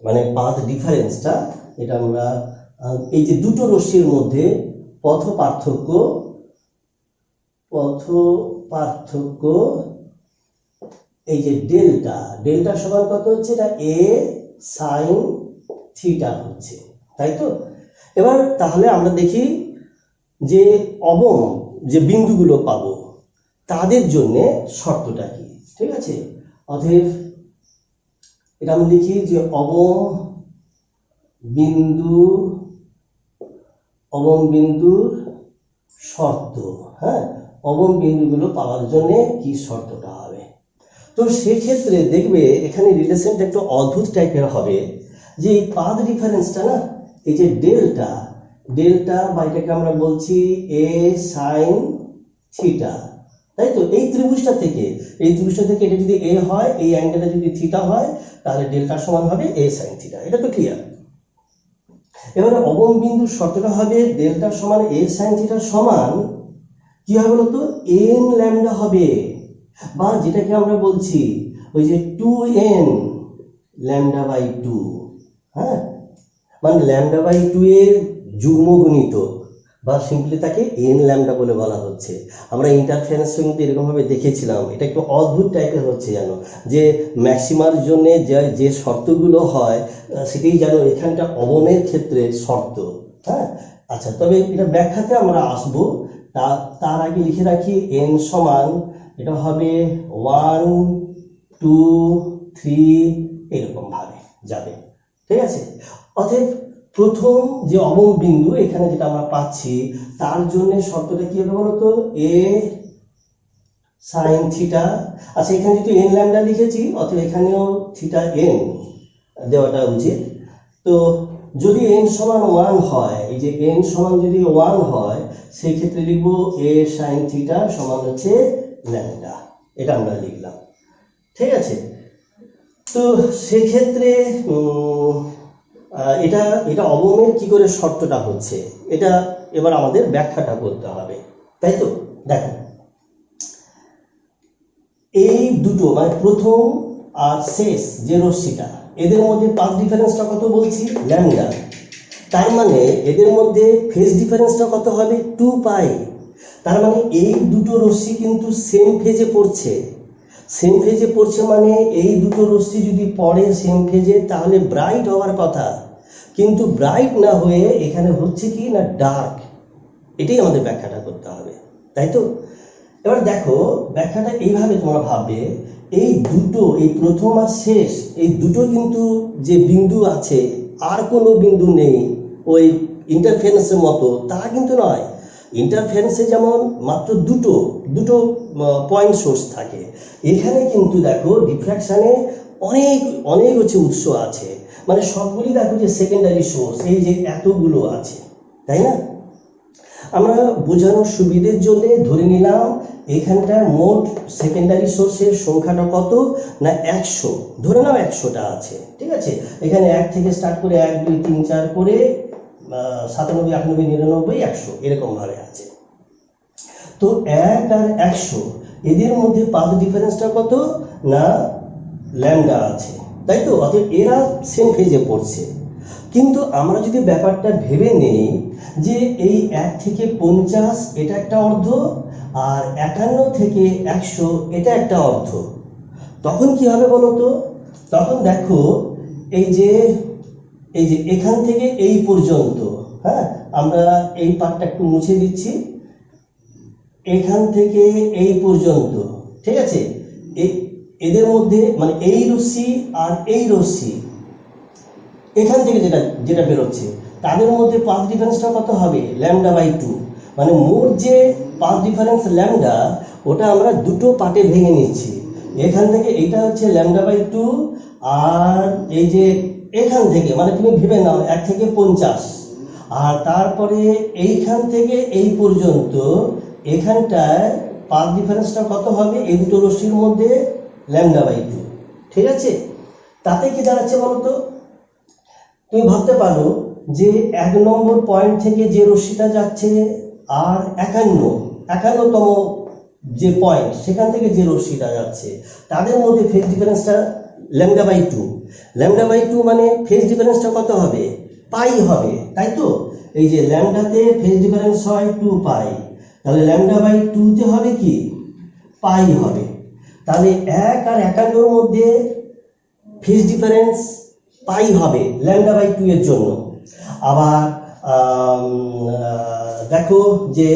মানে পাথ ডিফারেন্সটা, এটা আমরা এই যে দুটো রশ্মির মধ্যে পথ পার্থক্য এই যে ডেল্টা সমান কত হচ্ছে, এটা a sin থিটা হচ্ছে, তাই তো। এবার তাহলে আমরা দেখি যে অবম যে বিন্দুগুলো পাবো তাদের জন্য শর্তটা কি, ঠিক আছে। অতএব এটা আমি লিখি যে অবম বিন্দুর শর্ত, হ্যাঁ, অবম বিন্দুগুলো পাওয়ার জন্য কি শর্তটা হবে। তো সেক্ষেত্রে দেখবে এখানে রিলেশনটা একটু অদ্ভুত টাইপের হবে, যে এই পাথ ডিফারেন্সটা না, এই যে ডেল্টা বা এটাকে আমরা বলছি a sin থিটা, তাই তো। এই ত্রিভুজটা থেকে এটা যদি a হয়, এই অ্যাঙ্গেলটা যদি থিটা হয়, তাহলে ডেল্টা সমান হবে a sin থিটা, এটা তো ক্লিয়ার। এবারে অবম বিন্দুর শর্তটা হবে ডেল্টা সমান a sin থিটা সমান কি হবে বলতো, n ল্যামডা হবে, বা যেটাকে আমরা বলছি ওই যে 2n ল্যামডা বাই 2, হ্যাঁ, মানে ল্যামডা বাই 2 এর যুগ্ম গুণিতক, বা সিম্পলি তাকে n ল্যামডা বলে বলা হচ্ছে। আমরা ইন্টারফারেন্স কিন্তু এরকম ভাবে দেখেছিলাম, এটা একটু অদ্ভুত টাইপের হচ্ছে জানো, যে ম্যাক্সিমার জন্য যে শর্তগুলো হয় সেটাই যেন এখানটা অবমের ক্ষেত্রে শর্ত, হ্যাঁ। আচ্ছা, তবে এটা ব্যাখ্যাতে আমরা আসবো, তার আগে লিখে রাখি n সমান, এটা হবে 1 2 3 এরকম ভাবে যাবে, ঠিক আছে। অতএব প্রথম যে অবম বিন্দু এখানে যেটা আমরা পাচ্ছি, তার জন্য শর্তটা কি হবে বলতো, a sin থিটা। আচ্ছা, এখানে যেহেতু n ল্যামডা লিখেছি, অতএব এখানেও থিটা n দেওয়াটা উচিত। তো যদি n সমান 1 হয়, এই যে n সমান যদি 1 হয়, সেই ক্ষেত্রে লিখবো a sin থিটা সমান হচ্ছে ল্যামডা, এটা আমরা লিখলাম, ঠিক আছে। তো সেক্ষেত্রে এটা অবমের কি করে শর্তটা হচ্ছে, এটা এবার আমাদের ব্যাখ্যাটা করতে হবে, তাই তো। দেখো এই দুটো মানে প্রথম আর শেষ যে রশ্মিটা, এদের মধ্যে পাথ ডিফারেন্সটা কত বলছি, ল্যামডা। তার মানে এদের মধ্যে ফেজ ডিফারেন্সটা কত হবে, 2 পাই। তার মানে এই দুটো রশ্মি কিন্তু সেম ফেজে পড়ছে, মানে এই দুটো রশ্মি যদি পড়ে সেম ফেজে, তাহলে ব্রাইট হওয়ার কথা, কিন্তু ব্রাইট না হয়ে এখানে হচ্ছে কি না ডার্ক। এটাই আমাদের ব্যাখ্যাটা করতে হবে, তাই তো। এবার দেখো ব্যাখ্যাটা এইভাবে তোমরা ভাববে, এই দুটো, এই প্রথম আর শেষ, এই দুটো কিন্তু যে বিন্দু আছে, আর কোনো বিন্দু নেই ওই ইন্টারফারেন্সের মতো, তা কিন্তু নয়। ইন্টারফারেন্সে যেমন মাত্র দুটো পয়েন্ট সোর্স থাকে, এখানে কিন্তু দেখো ডিফ্র্যাকশনে অনেক হচ্ছে উৎস আছে, মানে সবগুলি দেখো যে সেকেন্ডারি সোর্স এই যে এতগুলো আছে, তাই না। আমরা বোঝানোর সুবিধের জন্য ধরে নিলাম এখানটা মোট সেকেন্ডারি সোর্সের সংখ্যাটা কত না 100, ধরে নাও 100টা আছে, ঠিক আছে। এখানে 1 থেকে স্টার্ট করে 1 2 3 4 করে 97 98 99 100 এরকম ভাবে আছে। তো 1 আর 100 এদের মধ্যে পাথ ডিফারেন্সটা কত না ল্যামডা আছে, তাই তো। অতএব এরা সেম ফেজে পড়ছে। কিন্তু আমরা যদি ব্যাপারটা ভেবে নেই যে এই 1 থেকে 50 এটা একটা অর্ধ, আর 51 থেকে 100 এটা একটা অর্ধ, তখন কি হবে বলতো। তখন দেখো এই যে এখান থেকে এই পর্যন্ত হ্যাঁ, আমরা এই পার্টটা একটু মুছে দিচ্ছি, এখান থেকে এই পর্যন্ত, ঠিক আছে। এদের মধ্যে মানে এই রশ্মি আর এই রশ্মি এখান থেকে যেটা যেটা বেরোচ্ছে তাদের মধ্যে পাথ ডিফারেন্সটা কত হবে, λ/2। মানে মোট যে পাথ ডিফারেন্স ল্যামডা, ওটা আমরা দুটো পার্টে ভেঙে নিচ্ছি। এখান থেকে এটা হচ্ছে λ/2, আর এই যে এখান থেকে মানে তুমি ভেবে নাও 1 থেকে 50, আর তারপরে এইখান থেকে এই পর্যন্ত এখানটায় পাথ ডিফারেন্সটা কত হবে, এই দুটো রশ্মির মধ্যে λ/2, ঠিক আছে। তাতে কি দাঁড়াচ্ছে বলতো, তুমি ভাবতে পারো যে 1 নম্বর পয়েন্ট থেকে যে রশ্মিটা যাচ্ছে আর 51তম যে পয়েন্ট সেখান থেকে যে রশ্মিটা যাচ্ছে তাদের মধ্যে ফেজ ডিফারেন্সটা λ/2। λ/2 মানে ফেজ ডিফারেন্সটা কত হবে, পাই হবে, তাই তো। এই যে ল্যামডাতে ফেজ ডিফারেন্স হয় 2π, তাহলে λ/2 তে হবে কি, পাই হবে। তাহলে 1 আর 51 এর মধ্যে ফেজ ডিফারেন্স পাই হবে λ/2 এর জন্য। আবার দেখো যে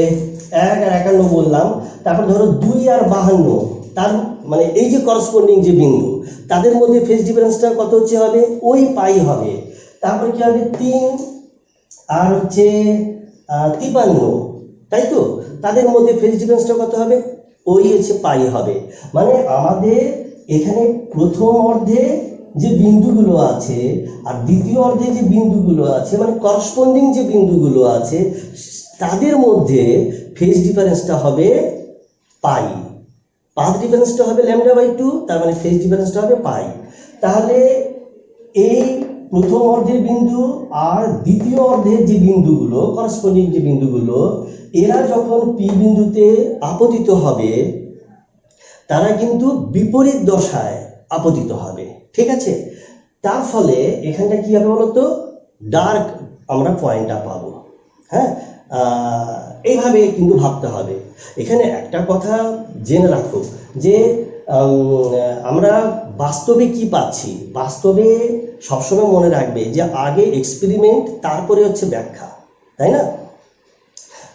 1 আর 51 বললাম, তারপর ধরো 2 আর 52, তার মানে এই যে করসপন্ডিং যে বিন্দু তাদের মধ্যে ফেজ ডিফারেন্সটা কত হচ্ছে হবে, ওই পাই হবে। তারপর কি হবে 3 আর হচ্ছে 53, তাই তো, তাদের মধ্যে ফেজ ডিফারেন্সটা কত হবে, ওই হচ্ছে পাই হবে। মানে আমাদের এখানে প্রথম অর্ধে যে বিন্দুগুলো আছে আর দ্বিতীয় অর্ধে যে বিন্দুগুলো আছে মানে করসপন্ডিং যে বিন্দুগুলো আছে তাদের মধ্যে ফেজ ডিফারেন্সটা হবে পাই, পাথ ডিফারেন্সটা হবে λ/2, তার মানে ফেজ ডিফারেন্সটা হবে পাই। তাহলে এই প্রথম অর্ধের বিন্দু আর দ্বিতীয় অর্ধের যে বিন্দুগুলো করসপন্ডিং যে বিন্দুগুলো এরা যখন পি বিন্দুতে আপতিত হবে তারা কিন্তু বিপরীত দশায় আপতিত হবে, ঠিক আছে। তার ফলে এখানটা কি হবে বলতো, ডার্ক আমরা পয়েন্টটা পাবো। হ্যাঁ, এইভাবে কিন্তু ভাবতে হবে। এখানে একটা কথা জেনে রাখো যে আমরা বাস্তবে কি পাচ্ছি, বাস্তবে সবসময় মনে রাখবে যে আগে এক্সপেরিমেন্ট তারপরে হচ্ছে ব্যাখ্যা, তাই না।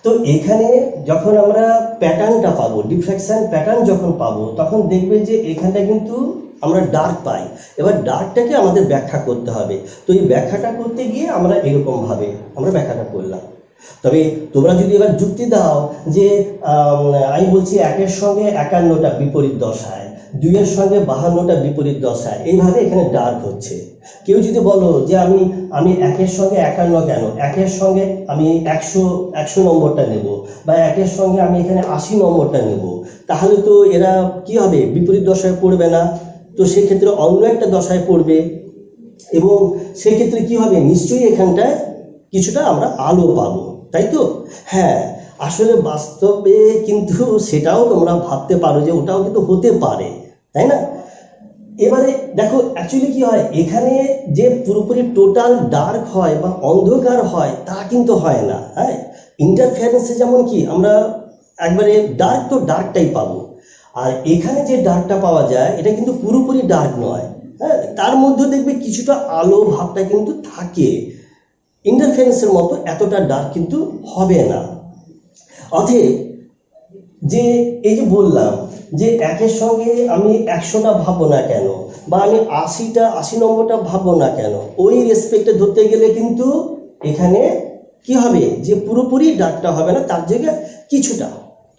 তো এখানে যখন আমরা প্যাটার্নটা পাবো, ডিফ্র্যাকশন প্যাটার্ন যখন পাবো, তখন দেখবে যে এখানটা কিন্তু আমরা ডার্ক পাই। এবার ডার্কটাকে আমাদের ব্যাখ্যা করতে হবে। তো এই ব্যাখ্যাটা করতে গিয়ে আমরা এরকম ভাবে আমরা ব্যাখ্যাটা করলাম। তবে তোমরা যদি এবার যুক্তি দাও যে আমি বলছি 1-এর সঙ্গে 51টা বিপরীত দশায়, 2-এর সঙ্গে 52টা বিপরীত দশায়, এইভাবে এখানে ডার্ক হচ্ছে। কেউ যদি বলো যে আমি 1-এর সঙ্গে 51 কেন, 1-এর সঙ্গে আমি 100 নম্বরটা নেব, বা 1-এর সঙ্গে আমি এখানে 80 নম্বরটা নেব, তাহলে তো এরা কি হবে, বিপরীত দশায় পড়বে না। তো সেক্ষেত্রে অন্য একটা দশায় পড়বে, এবং সেক্ষেত্রে কি হবে, নিশ্চয়ই এখানটায় কিছুটা আমরা আলো পাবো, তাই তো। হ্যাঁ, আসলে বাস্তবে কিন্তু সেটাও তোমরা ভাবতে পারো যে ওটাও কিন্তু হতে পারে, তাই না। এবারে দেখো অ্যাকচুয়ালি কি হয়, এখানে যে পুরোপুরি টোটাল ডার্ক হয় বা অন্ধকার হয় তা কিন্তু হয় না। হ্যাঁ, ইন্টারফারেন্সে যেমন কি আমরা একবারে ডার্ক তো ডার্কটাই পাবো, আর এখানে যে ডার্কটা পাওয়া যায় এটা কিন্তু পুরোপুরি ডার্ক নয়। হ্যাঁ, তার মধ্যে দেখবে কিছুটা আলো ভাবটা কিন্তু থাকে, ইন্টারফারেন্সের মতো এতটা ডার্ক কিন্তু হবে না। অতএব যে এই যে বললাম যে 1-এর সঙ্গে আমি 100টা ভাববো না কেন, বা আমি 80 নম্বরটা ভাববো না কেন, ওই রেসপেক্টে ধরতে গেলে কিন্তু এখানে কি হবে, যে পুরোপুরি ডার্কটা হবে না, তার জায়গায়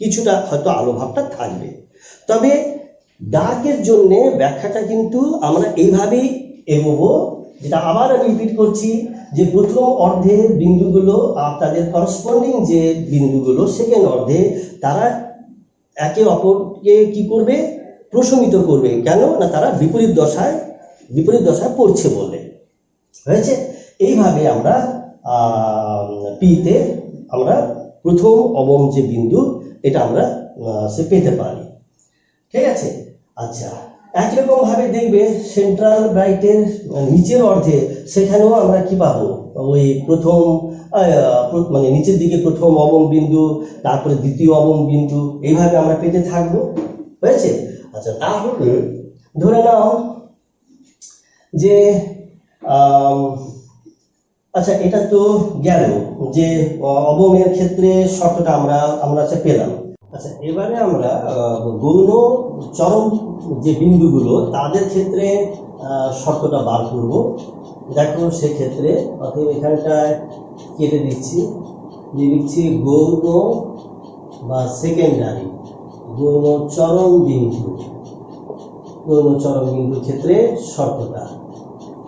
কিছুটা হয়তো আলো ভাবটা থাকবে। তবে ডার্কের জন্য ব্যাখ্যাটা কিন্তু আমরা এইভাবেই এগোবো, যেটা আবার আমি রিপিট করছি যে প্রথম অর্ধের বিন্দুগুলো আর তাদের করসপন্ডিং যে বিন্দুগুলো সেকেন্ড অর্ধে তারা একে অপরকে কি করবে, প্রশমিত করবে। কেন না, তারা বিপরীত দশায় পড়ছে বলে। হয়েছে, এইভাবে আমরা পিতে আমরা প্রথম অবম যে বিন্দু এটা আমরা সে পেতে পারি, ঠিক আছে। আচ্ছা, একরকম ভাবে দেখবে সেন্ট্রাল ব্রাইটের নিচের অর্ধে সেখানেও আমরা কি পাবো, ওই প্রথম মানে নিচের দিকে প্রথম অবম বিন্দু, তারপরে দ্বিতীয় অবম বিন্দু, এইভাবে আমরা পেতে থাকবো। হয়েছে। আচ্ছা, তাহলে ধরে নাও যে আচ্ছা, এটা তো গেল যে অবমের ক্ষেত্রে শর্তটা আমরা পেলাম। আচ্ছা, এবারে আমরা গৌণ চরম যে বিন্দুগুলো তাদের ক্ষেত্রে শর্তটা বার করব। দেখো সেক্ষেত্রে অতএব এখানটায় কেটে দিচ্ছি, লিখছি গৌণ বা সেকেন্ডারি গৌণ চরম বিন্দু, গৌণ চরম বিন্দুর ক্ষেত্রে শর্তটা।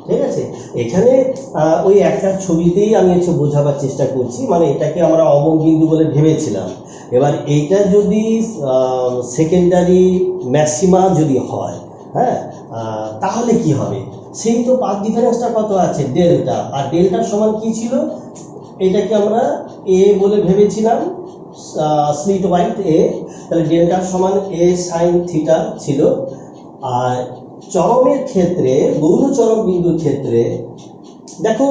ঠিক আছে, এখানে ওই একটা ছবিতেই আমি হচ্ছে বোঝাবার চেষ্টা করছি, মানে এটাকে আমরা অমক বিন্দু বলে ভেবেছিলাম। এবার এইটা যদি সেকেন্ডারি ম্যাক্সিমা যদি হয়, হ্যাঁ, তাহলে কি হবে? সেই তো পাথ ডিফারেন্সটা কত আছে, ডেল্টা, আর ডেল্টার সমান কি ছিল? এটাকে আমরা এ বলে ভেবেছিলাম, স্লিট ওয়াইড এ, তাহলে ডেল্টার সমান এ সাইন থিটা ছিল। আর চরমের ক্ষেত্রে, গৌণ চরম বিন্দুর ক্ষেত্রে দেখো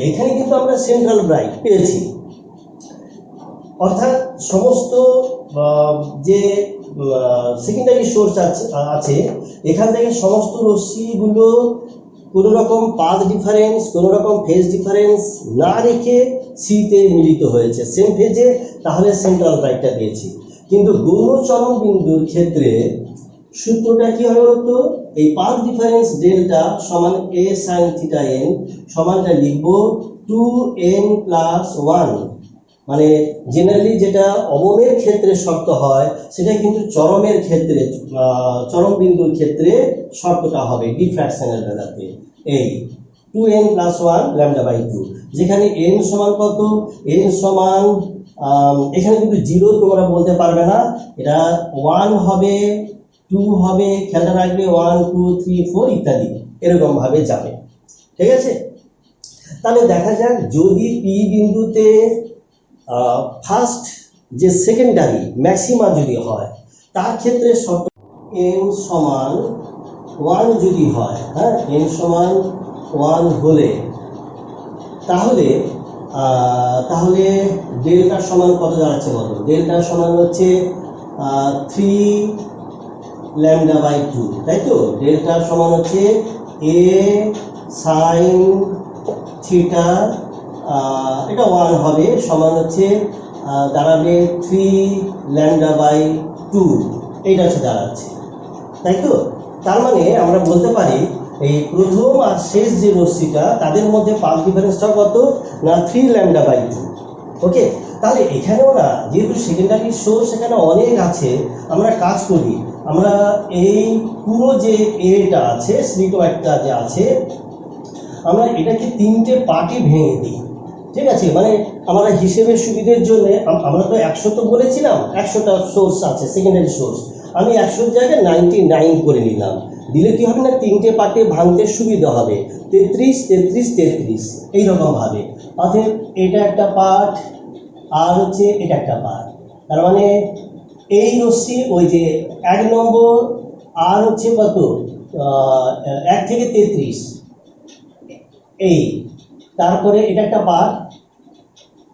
এখানে কিন্তু আমরা সেন্ট্রাল ব্রাইট পেয়েছি, অর্থাৎ সমস্ত যে সেকেন্ডারি সোর্স আছে এখান থেকে সমস্ত রশ্মিগুলো কোনো রকম পাথ ডিফারেন্স, কোনো রকম ফেজ ডিফারেন্স না রেখে সিতে মিলিত হয়েছে সেম ফেজে, তাহলে সেন্ট্রাল ব্রাইটটা দিয়েছি। কিন্তু গৌণ চরম বিন্দুর ক্ষেত্রে সূত্রটা কি হবে বলতো? এই পাথ ডিফারেন্স ডেল্টা সমান এ সাইন থিটা এন সমানটা লিখবো 2n + 1। মানে জেনারেলি যেটা অবমের ক্ষেত্রে শর্ত হয় সেটা কিন্তু চরমের ক্ষেত্রে, চরম বিন্দুর ক্ষেত্রে শর্তটা হবে ডিফ্র্যাকশনের বেলাতে এই 2n + 1 λ/2, যেখানে n সমান কত? n সমান এখানে কিন্তু 0 তোমরা বলতে পারবে না, এটা 1 হবে, 2 হবে, খেয়াল রাখবে 1 2 3 4 ইত্যাদি এরকম ভাবে যাবে। ঠিক আছে, তাহলে দেখা যাক যদি পি বিন্দুতে ফার্স্ট যে সেকেন্ডারি ম্যাক্সিমা যদি হয় তার ক্ষেত্রে শর্ত n সমান 1 যদি হয়, হ্যাঁ, n সমান 1 হলে তাহলে তাহলে ডেল্টা সমান কত দাঁড়াচ্ছে বলো? ডেল্টা সমান হচ্ছে 3 λ/2, তাই তো? ডেল্টা সমান হচ্ছে এ সাইন থিটা, এটা 1 হবে, সমান হচ্ছে দাঁড়াবে 3 λ/2, এইটা হচ্ছে দাঁড়াচ্ছে, তাই তো? তার মানে আমরা বলতে পারি এই প্রথম আর শেষ যে রশ্মিটা তাদের মধ্যে পাথ ডিফারেন্সটা কত না 3 λ/2। ওকে, তাহলে এখানেও না যেহেতু সেকেন্ডারি সোর্স এখানে অনেক আছে, আমরা কাজ করি, আমরা এই পুরো যে এটা আছে স্লিট ওয়াইডটা যে আছে আমরা এটাকে 3টে পার্টে ভেঙে দিই। ঠিক আছে, মানে আমরা হিসেবের সুবিধের জন্য আমরা তো 100 তো বলেছিলাম, 100টা সোর্স আছে সেকেন্ডারি সোর্স, আমি 100 জায়গায় 99 করে নিলাম। দিলে কি হবে না 3টে পার্টে ভাঙতে সুবিধা হবে, 33 33 33 এইরকম ভাবে। অর্থাৎ এটা একটা পার্ট আর হচ্ছে এটা একটা পার্ট, তার মানে এই রশ্মি ওই যে 1 নম্বর আর হচ্ছে কত 1 থেকে 33 এই, তারপরে এটা একটা পার্ট,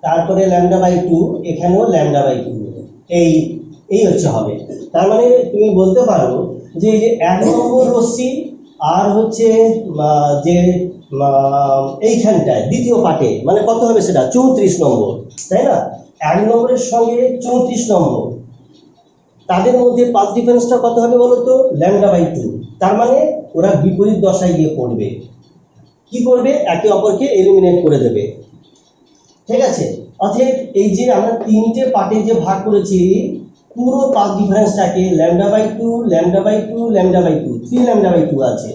তারপরে λ/2, এখানেও λ/2 এই এই হচ্ছে হবে। তার মানে তুমি বলতে পারো যে এই যে 1 নম্বর রশ্মি আর হচ্ছে যে এইখানটায় দ্বিতীয় পার্টে মানে কত হবে সেটা 34 নম্বর, তাই না? 1 নম্বরের সঙ্গে 34 নম্বর তাদের মধ্যে পাথ ডিফারেন্সটা কত হবে বলো তো? λ/2। তার মানে ওরা বিপরীত দশায় গিয়ে পড়বে, কি করবে? একে অপরকে এলিমিনেট করে দেবে। ঠিক আছে, অর্থাৎ এই যে আমরা 3টে পার্টে যে ভাগ করেছি পুরো পাথ ডিফারেন্সটাকে λ/2 λ/2 λ/2 3 λ/2 আছে।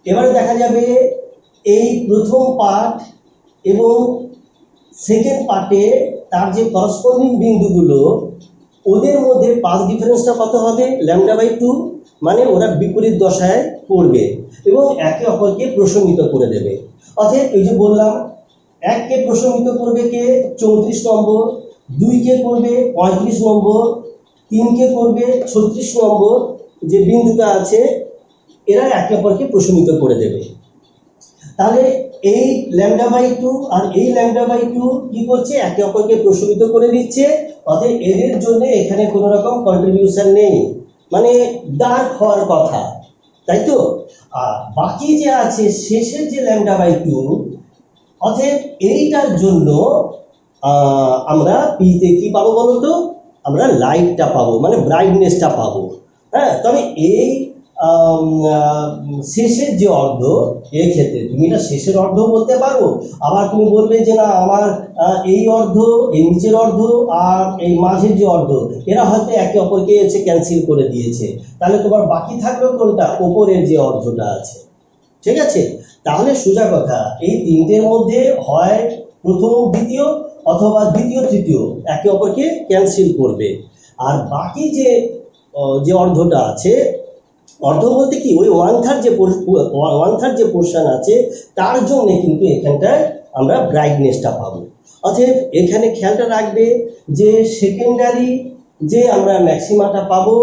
এবারে দেখা যাবে এই প্রথম পার্ট এবং সেকেন্ড পার্টে তার যে করসপন্ডিং বিন্দুগুলো ওদের মধ্যে পাথ ডিফারেন্সটা কত হবে? λ/2, মানে ওরা বিপরীত দশায় পড়বে এবং একে অপরকে প্রশমিত করে দেবে। অর্থাৎ এই যে বললাম 1 কে প্রশমিত করবে কে 34 নম্বর, 2 কে করবে 35 নম্বর, 3 কে করবে 36 নম্বর, যে বিন্দুটা আছে এরা একে অপরকে প্রশমিত করে দেবে। তাহলে এই λ/2 আর এই λ/2 কি করছে? একে অপরকে প্রশমিত করে দিচ্ছে, অতএব এদের জন্য এখানে কোনো রকম কন্ট্রিবিউশন নেই, মানে ডার্ক হওয়ার কথা, তাই তো? আর বাকি যে আছে শেষের যে λ/2 অতএব এইটার জন্য আমরা পিতে কি পাবো বলতো, আমরা লাইটটা পাবো, মানে ব্রাইটনেসটা পাবো। হ্যাঁ, তবে এই শেষের যে অর্ধ, এই ক্ষেত্রে তুমি এটা শেষের অর্ধ বলতে পারো, আবার তুমি বলবে যে না আমার এই অর্ধ, এই নিচের অর্ধ আর এই মাঝের যে অর্ধ, এরা হয়তো একে অপরকে এসে ক্যান্সেল করে দিয়েছে, তাহলে তোমার বাকি থাকলো কোনটা, ওপরের যে অর্ধটা আছে। ঠিক আছে, তাহলে সোজা কথা, এই তিনটের মধ্যে হয় প্রথম দ্বিতীয় অথবা দ্বিতীয় তৃতীয় একে অপরকে ক্যান্সেল করবে। আর বাকি যে অর্ধটা আছে, অর্ধ বলতে কি ওই ওয়ান থার্ড যে পোর্শন আছে, তার জন্য কিন্তু এখানটায় আমরা ব্রাইটনেসটা পাবো। অতএব এখানে খেয়ালটা রাখবে যে সেকেন্ডারি যে আমরা ম্যাক্সিমাটা পাবো,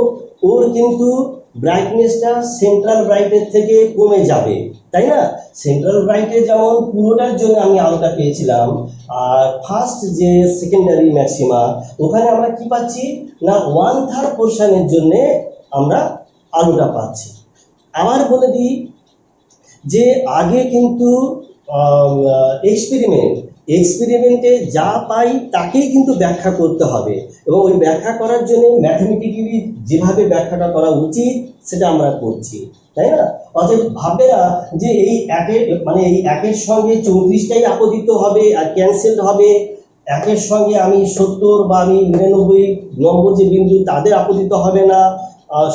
ওর কিন্তু ব্রাইটনেসটা সেন্ট্রাল ব্রাইটের থেকে কমে যাবে, তাই না? সেন্ট্রাল ব্রাইটে যেমন পুরোটার জন্য আমি আলোটা পেয়েছিলাম, আর ফার্স্ট যে সেকেন্ডারি ম্যাক্সিমা, ওখানে আমরা কি পাচ্ছি না ওয়ান থার্ড পোর্শনের জন্য আমরা আলোটা পাচ্ছি। আবার বলে দিই যে আগে কিন্তু এক্সপেরিমেন্টে যা পাই তাকেই কিন্তু ব্যাখ্যা করতে হবে, এবং ওই ব্যাখ্যা করার জন্য ম্যাথমেটিক্যালি যেভাবে ব্যাখ্যাটা করা উচিত সেটা আমরা করছি, তাই না? অতএব ভাববে না যে এই একের সঙ্গে 34টাই আপতিত হবে আর ক্যান্সেলড হবে, একের সঙ্গে আমি 70 বা আমি 99 নম্বর যে বিন্দু তাদের আপতিত হবে না,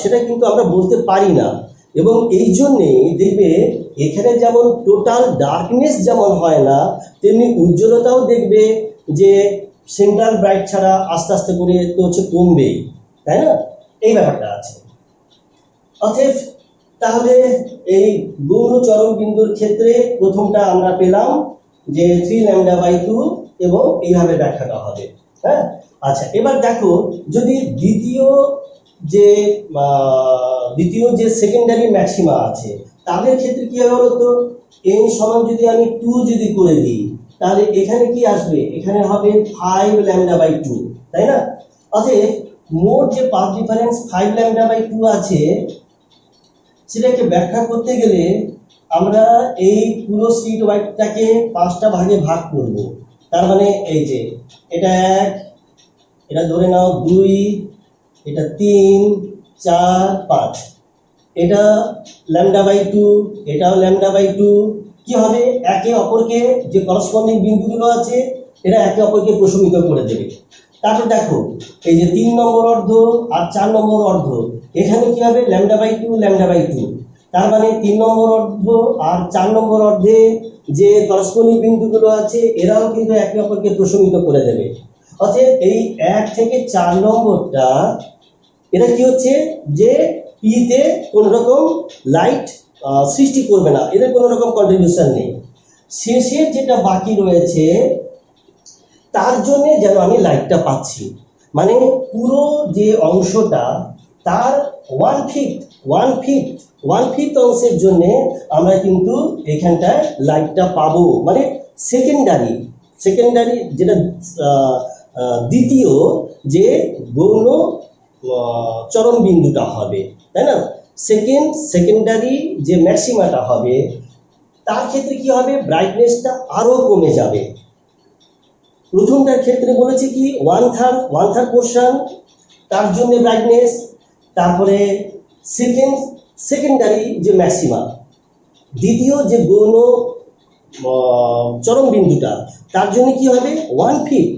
সেটা কিন্তু আমরা বলতে পারি না। এবং এই জন্যেই দেখবে এখানে যেমন টোটাল ডার্কনেস যেমন হয় না, তেমনি উজ্জ্বলতাও দেখবে যে সেন্ট্রাল ব্রাইট ছাড়া আস্তে আস্তে করে তো হচ্ছে কমবেই, তাই না? এই ব্যাপারটা আছে। অতএব তাহলে এই গৌণ চরম বিন্দুর ক্ষেত্রে প্রথমটা আমরা পেলাম যে 3λ/2 এবং এইভাবে ব্যাখ্যাটা হবে। হ্যাঁ, আচ্ছা, এবার দেখো যদি দ্বিতীয় যে সেকেন্ডারি ম্যাক্সিমা আছে তাদের ক্ষেত্রে কি হবে বলতো, n সমান যদি আমি 2 যদি করে দিই, তাহলে এখানে কি আসবে, এখানে হবে 5λ/2, তাই না? অতএব মোট যে পাথ ডিফারেন্স 5λ/2 আছে, সেটাকে ব্যাখ্যা করতে গেলে আমরা এই পুরো স্ট্রিট ওয়াইডটাকে 5টা ভাগে ভাগ করব। তার মানে এই যে এটা 1, এটা ধরে নাও 2, এটা 3, 4, 5, এটা λ/2, এটাও λ/2। কি হবে, একে অপরকে যে করসপন্ডিং বিন্দুগুলো আছে এরা একে অপরকে প্রশমিত করে দেবে। তারপর দেখো এই যে 3 নম্বর অর্ধ আর 4 নম্বর অর্ধ, এখানে কি হবে λ/2। তার মানে 3 নম্বর অর্ধ আর 4 নম্বর অর্ধে যে করসপন্ডিং বিন্দুগুলো আছে এরাও কিন্তু একে অপরকে প্রশমিত করে দেবে। অতএব এই 1 থেকে 4 নম্বরটা এটা কি হচ্ছে যে পিতে কোনো রকম লাইট সৃষ্টি করবে না, এদের কোনো রকম কন্ট্রিবিউশন নেই। শেষের যেটা বাকি রয়েছে তার জন্য যেন আমি লাইটটা পাচ্ছি, মানে পুরো যে অংশটা তার 1/5 অংশের জন্য আমরা কিন্তু এখানটায় লাইটটা পাবো, মানে সেকেন্ডারি যেটা দ্বিতীয় যে গৌণ চরম বিন্দুটা হবে, তাই না? সেকেন্ডারি যে ম্যাক্সিমাটা হবে তার ক্ষেত্রে কি হবে, ব্রাইটনেসটা আরো কমে যাবে। প্রথমটার ক্ষেত্রে বলেছি কি ওয়ান থার্ড পোর্শন, তার জন্য ব্রাইটনেস, তারপরে সেকেন্ডারি যে ম্যাক্সিমা, দ্বিতীয় যে গৌণ চরম বিন্দুটা, তার জন্য কি হবে 1/5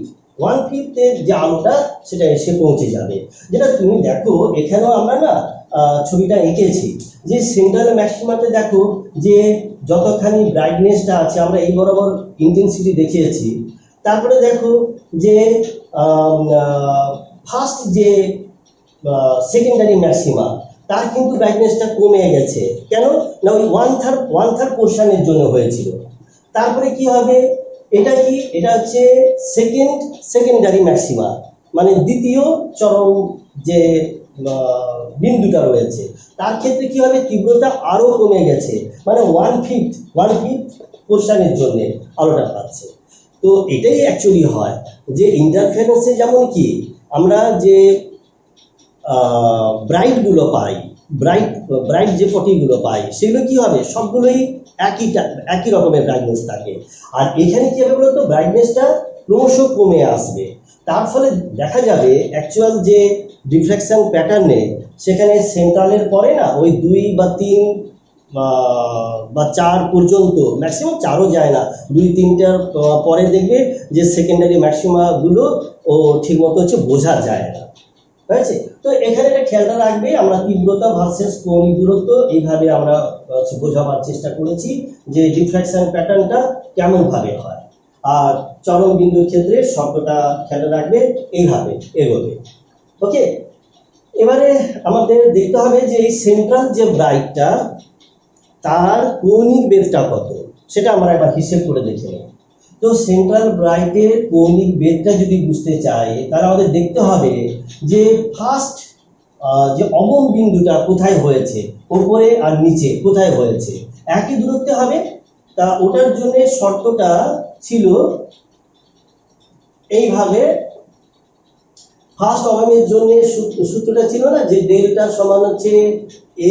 যে আলোটা সেটা এসে পৌঁছে যাবে। যেটা তুমি দেখো এখানেও আমরা না ছবিটা এঁকেছি যে সেন্ট্রাল ম্যাক্সিমাতে দেখো যে যতখানি ব্রাইটনেসটা আছে আমরা এই বরাবর ইন্টেন্সিটি দেখিয়েছি। তারপরে দেখো যে ফার্স্ট যে সেকেন্ডারি ম্যাক্সিমা তার কিন্তু ব্রাইটনেসটা কমে গেছে, কেন না ওই ওয়ান থার্ড পোর্শনের জন্য হয়েছিল। তারপরে কি হবে, এটা হচ্ছে সেকেন্ডারি ম্যাক্সিমা, মানে দ্বিতীয় চরম যে বিন্দুটা রয়েছে তার ক্ষেত্রে কি হবে, তীব্রতা আরো কমে গেছে, মানে 1/5 পোর্শনের জন্য আলোটা পাচ্ছে। তো এটাই অ্যাকচুয়ালি হয় যে ইন্টারফারেন্সে যেমন কি আমরা যে ব্রাইটগুলো পাই, ব্রাইট ব্রাইট যে পটিগুলো পাই সেগুলো কি হবে, সবগুলোই একই রকমের ব্রাইটনেস থাকে। আর এখানে কি হবে বলতো, ব্রাইটনেসটা ক্রমশ কমে আসবে। তার ফলে দেখা যাবে অ্যাকচুয়াল যে ডিফ্লেকশন প্যাটার্নে সেখানে সেন্ট্রালের পরে না ওই 2 বা 3 বা 4 পর্যন্ত, ম্যাক্সিমাম 4ও যায় না, 2-3টার পরে দেখবে যে সেকেন্ডারি ম্যাক্সিমাগুলো ও ঠিকমতো হচ্ছে বোঝা যায় না। ঠিক আছে, তো এখানে একটা খেয়ালটা রাখবে, আমরা তীব্রতা ভার্সেস কৌণিক দূরত্ব এইভাবে আমরা বোঝাবার চেষ্টা করেছি যে ডিফ্রাকশন প্যাটার্নটা কেমন ভাবে হয়। আর চরম বিন্দুর ক্ষেত্রে শব্দটা খেয়াল রাখবে, এইভাবে এগোবে। ওকে, এবারে আমাদের দেখতে হবে যে এই সেন্ট্রাল যে ব্রাইটটা তার কৌণিক বেধটা কত, সেটা আমরা এবার হিসেব করে দেখে নেব। তো সেন্ট্রাল ব্রাইটের কৌণিক বেধটা যদি বুঝতে চাই তাহলে আমাদের দেখতে হবে যে ফার্স্ট যে অবম বিন্দুটা কোথায় হয়েছে, উপরে আর নিচে কোথায় হয়েছে, একই দূরত্বে হবে। তা ওটার জন্য শর্তটা ছিল এইভাবে, ফার্স্ট অবমের জন্য সূত্রটা ছিল না যে ডেল্টা সমান হচ্ছে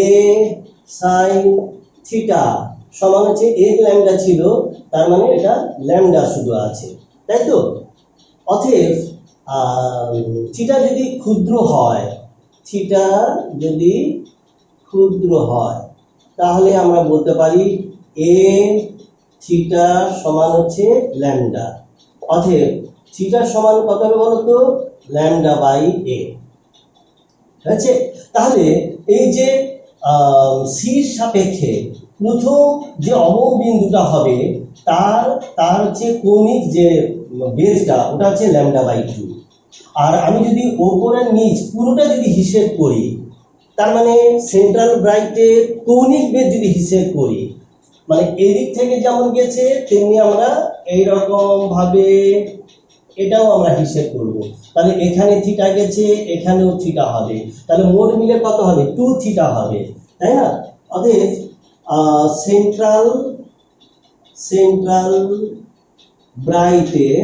এ সাইন থিটা সমান হচ্ছে এ ল্যামডা ছিল, তার মানে এটা ল্যামডা শুধু আছে, তাই তো। অতএব থিটা যদি ক্ষুদ্র হয়, থিটা যদি ক্ষুদ্র হয় তাহলে আমরা বলতে পারি এ থিটা সমান হচ্ছে ল্যামডা। অতএব থিটা সমান কত হবে বলতো, ল্যামডা বাই এ। ঠিক আছে, তাহলে এই যে সির সাপেক্ষে প্রথম যে অবম বিন্দুটা হবে তার হচ্ছে কৌণিক যে বেধটা ওটা হচ্ছে ল্যামডা বাই 2। আর আমি যদি ওপরের নিচ পুরোটা যদি হিসেব করি, তার মানে সেন্ট্রাল ব্রাইটের কৌণিক বেধ যদি হিসেব করি, মানে এদিক থেকে যেমন গেছে তেমনি আমরা এইরকম ভাবে এটাও আমরা হিসেব করব। তাহলে এখানে থিটা গেছে, এখানেও থিটা হবে, তাহলে মোট মিলে কত হবে, 2 থিটা হবে, তাই না। অতএব সেন্ট্রাল ব্রাইটের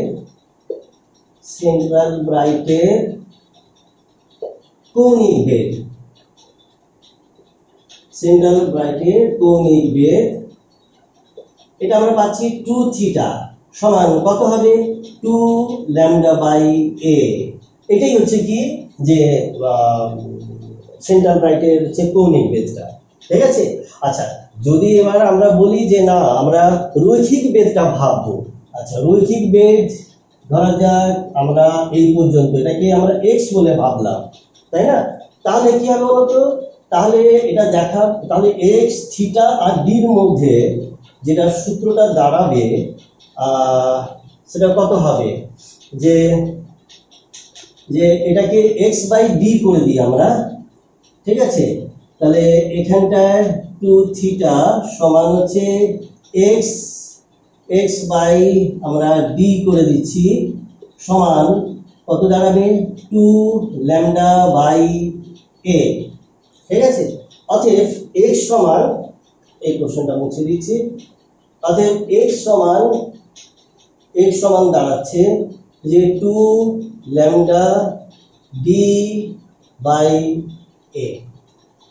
কৌণিক বেধ, সেন্ট্রাল ব্রাইটের কৌণিক বেধ এটা আমরা পাচ্ছি 2 থিটা সমান কত হবে, 2 ল্যামডা বাই এ। এটাই হচ্ছে কি যে সেন্ট্রাল ব্রাইটের হচ্ছে কৌণিক বেধটা। ঠিক আছে, আচ্ছা যদি এবার আমরা বলি যে না আমরা রৈখিক বেধটা ভাববো, আচ্ছা রৈখিক বেধ ধরা যাক আমরা এই পর্যন্ত এটাকে আমরা এক্স বলে ভাবলাম, তাই না। তাহলে কি হবে বলতো, তাহলে এটা দেখা, তাহলে এক্স থিটা আর ডির মধ্যে যেটা সূত্রটা দাঁড়াবে সেটা কত হবে, যে এটাকে এক্স বাই ডি করে দিই আমরা। ঠিক আছে, তাহলে এখানটায় 2 থিটা সমান হচ্ছে এক্স বাই আমরা ডি করে দিচ্ছি সমান কত দাঁড়াবে, 2 ল্যামডা বাই এ। ঠিক আছে, অতএব এক্স সমান, এই কোশ্চেনটা মুছে দিচ্ছি, অতএব এক্স সমান দাঁড়াচ্ছে যে 2 ল্যামডা ডি বাই এ।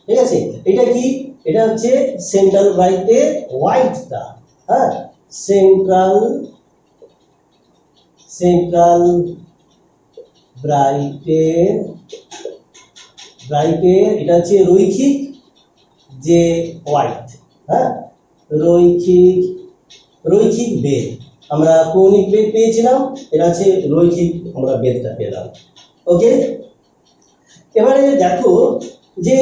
ঠিক আছে, এটা কি, এটা হচ্ছে সেন্ট্রাল ব্রাইটের হোয়াইটটা, হ্যাঁ সেন্ট্রাল ব্রাইটের এটা হচ্ছে রৈখিক যে হোয়াইট, হ্যাঁ রৈখিক বেধ। আমরা কৌণিক বেধ পেয়েছিলাম, এটা হচ্ছে রৈখিক আমরা বেধটা পেলাম। ওকে, এবারে দেখো যে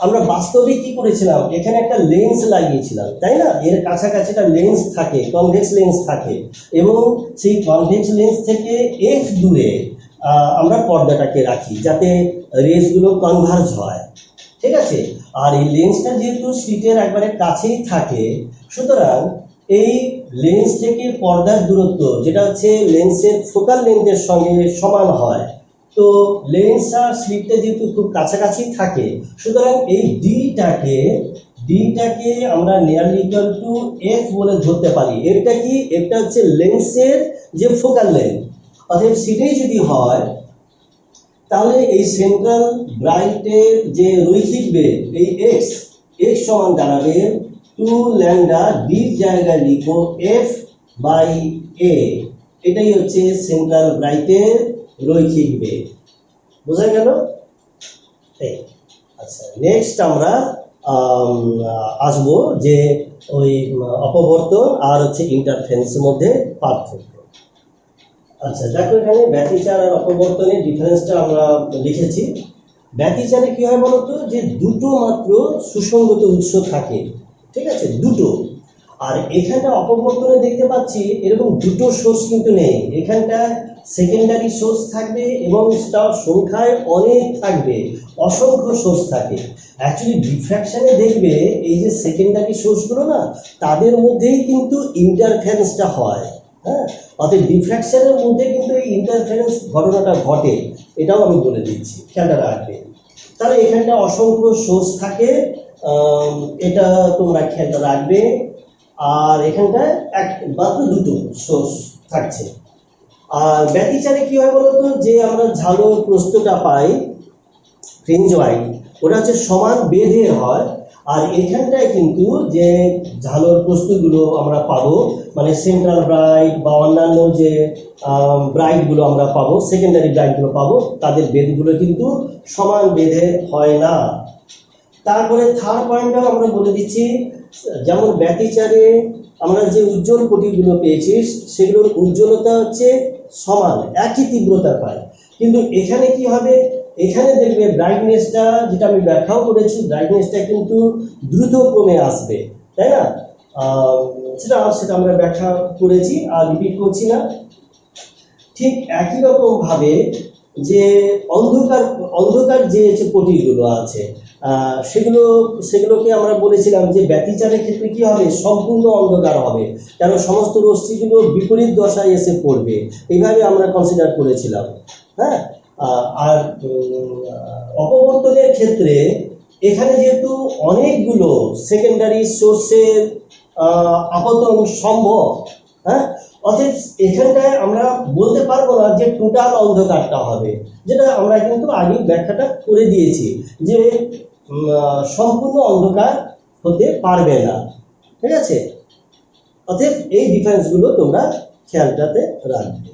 আমরা বাস্তবে কি করেছিলাম, এখানে একটা লেন্স লাগিয়েছিলাম, তাই না। এর কাছাকাছি একটা লেন্স থাকে, কনভেক্স লেন্স থাকে, এবং সেই কনভেক্স লেন্স থেকে এফ দূরে আমরা পর্দাটাকে রাখি যাতে রেসগুলো কনভার্জ হয়। ঠিক আছে, আর এই লেন্সটা যেহেতু স্লিটের একবারে কাছেই থাকে, সুতরাং এই লেন্স থেকে পর্দার দূরত্ব যেটা হচ্ছে লেন্সের ফোকাল লেন্থের সঙ্গে সমান হয়। তো লেন্স আর স্লিটটা যেহেতু খুব কাছাকাছি থাকে, সুতরাং এই ডিটাকে আমরা নিয়ারলি ইকুয়াল টু এফ বলে ধরতে পারি। এফটা কি, এফটা হচ্ছে লেন্সের যে ফোকাল লেন্থ। অতএব সেটাই যদি হয় তাহলে এই সেন্ট্রাল ব্রাইটের যে রৈখিক বেগ এই এক্স এক্স সমান দাঁড়াবে 2 ল্যামডা ডির জায়গায় লিখো এফ বাই এ। এটাই হচ্ছে সেন্ট্রাল ব্রাইটের রৈখিক বেগ। বোঝা গেল? আচ্ছা, নেক্সট আমরা আসবো যে ওই অপবর্তন আর হচ্ছে ইন্টারফারেন্সের মধ্যে পার্থক্য। আচ্ছা দেখো, এখানে ব্যতিচার আর অপবর্তনের ডিফারেন্সটা আমরা লিখেছি। ব্যতিচারে কি হয় বলতো, যে দুটো মাত্র সুসংগত উৎস থাকে, ঠিক আছে, দুটো। আর এখানটা অপবর্তনে দেখতে পাচ্ছি এরকম দুটো সোর্স কিন্তু নেই, এখানটা সেকেন্ডারি সোর্স থাকবে এবং সেটাও সংখ্যায় অনেক থাকবে, অসংখ্য সোর্স থাকে। অ্যাকচুয়ালি ডিফ্র্যাকশনে দেখবে এই যে সেকেন্ডারি সোর্সগুলো না, তাদের মধ্যেই কিন্তু ইন্টারফারেন্সটা হয়। হ্যাঁ, অর্থাৎ ডিফ্র্যাকশনের মধ্যে কিন্তু এই ইন্টারফারেন্স ঘটনাটা ঘটে, এটাও আমি বলে দিচ্ছি, খেয়ালটা রাখবে। তাহলে এখানটা অসংখ্য সোর্স থাকে, এটা তোমরা খেয়ালটা রাখবে। আর এখানটায় মাত্র দুটো সোর্স থাকছে। আর ব্যতিচারে কি হয় বলতো, যে আমরা ঝালোর প্রস্থটা পাই ফ্রিঞ্জ ওয়াইড, ওটা হচ্ছে সমান বেধের হয়। আর এখানটায় কিন্তু যে ঝালোর প্রস্থগুলো আমরা পাবো, মানে সেন্ট্রাল ব্রাইট বা অন্যান্য যে ব্রাইটগুলো আমরা পাবো, সেকেন্ডারি ব্রাইটগুলো পাবো, তাদের বেধগুলো কিন্তু সমান বেধে হয় না। তারপরে থার্ড পয়েন্টটাও আমরা বলে দিচ্ছি, যেমন ব্যতিচারে আমরা যে উজ্জ্বল কোটিগুলো পেয়েছি সেগুলোর উজ্জ্বলতা হচ্ছে সমান, একই তীব্রতা পায়। কিন্তু এখানে কি হবে, এখানে দেখবে ব্রাইটনেসটা, যেটা আমি ব্যাখ্যাও করেছি, ব্রাইটনেসটা কিন্তু দ্রুত কমে আসবে, তাই না? সেটা আমরা ব্যাখ্যা করেছি, আর রিপিট করছি না। ঠিক একই রকম ভাবে যে অন্ধকার যে কোটিগুলো আছে, সেগুলোকে আমরা বলেছিলাম যে ব্যতিচারের ক্ষেত্রে কি হবে, সম্পূর্ণ অন্ধকার হবে, কারণ সমস্ত রশ্মিগুলো বিপরীত দশায় এসে পড়বে, এইভাবে আমরা কনসিডার করেছিলাম। হ্যাঁ, আর অপবর্তনের ক্ষেত্রে এখানে যেহেতু অনেকগুলো সেকেন্ডারি সোর্সের আপতন সম্ভব, হ্যাঁ, অর্থাৎ এখানটায় আমরা বলতে পারবো না যে টোটাল অন্ধকারটা হবে, যেটা আমরা কিন্তু আগে ব্যাখ্যাটা করে দিয়েছি যে সম্পূর্ণ অন্ধকার হতে পারবে না, ঠিক আছে। অর্থাৎ এই ডিফারেন্সগুলো তোমরা খেয়ালটাতে রাখবে।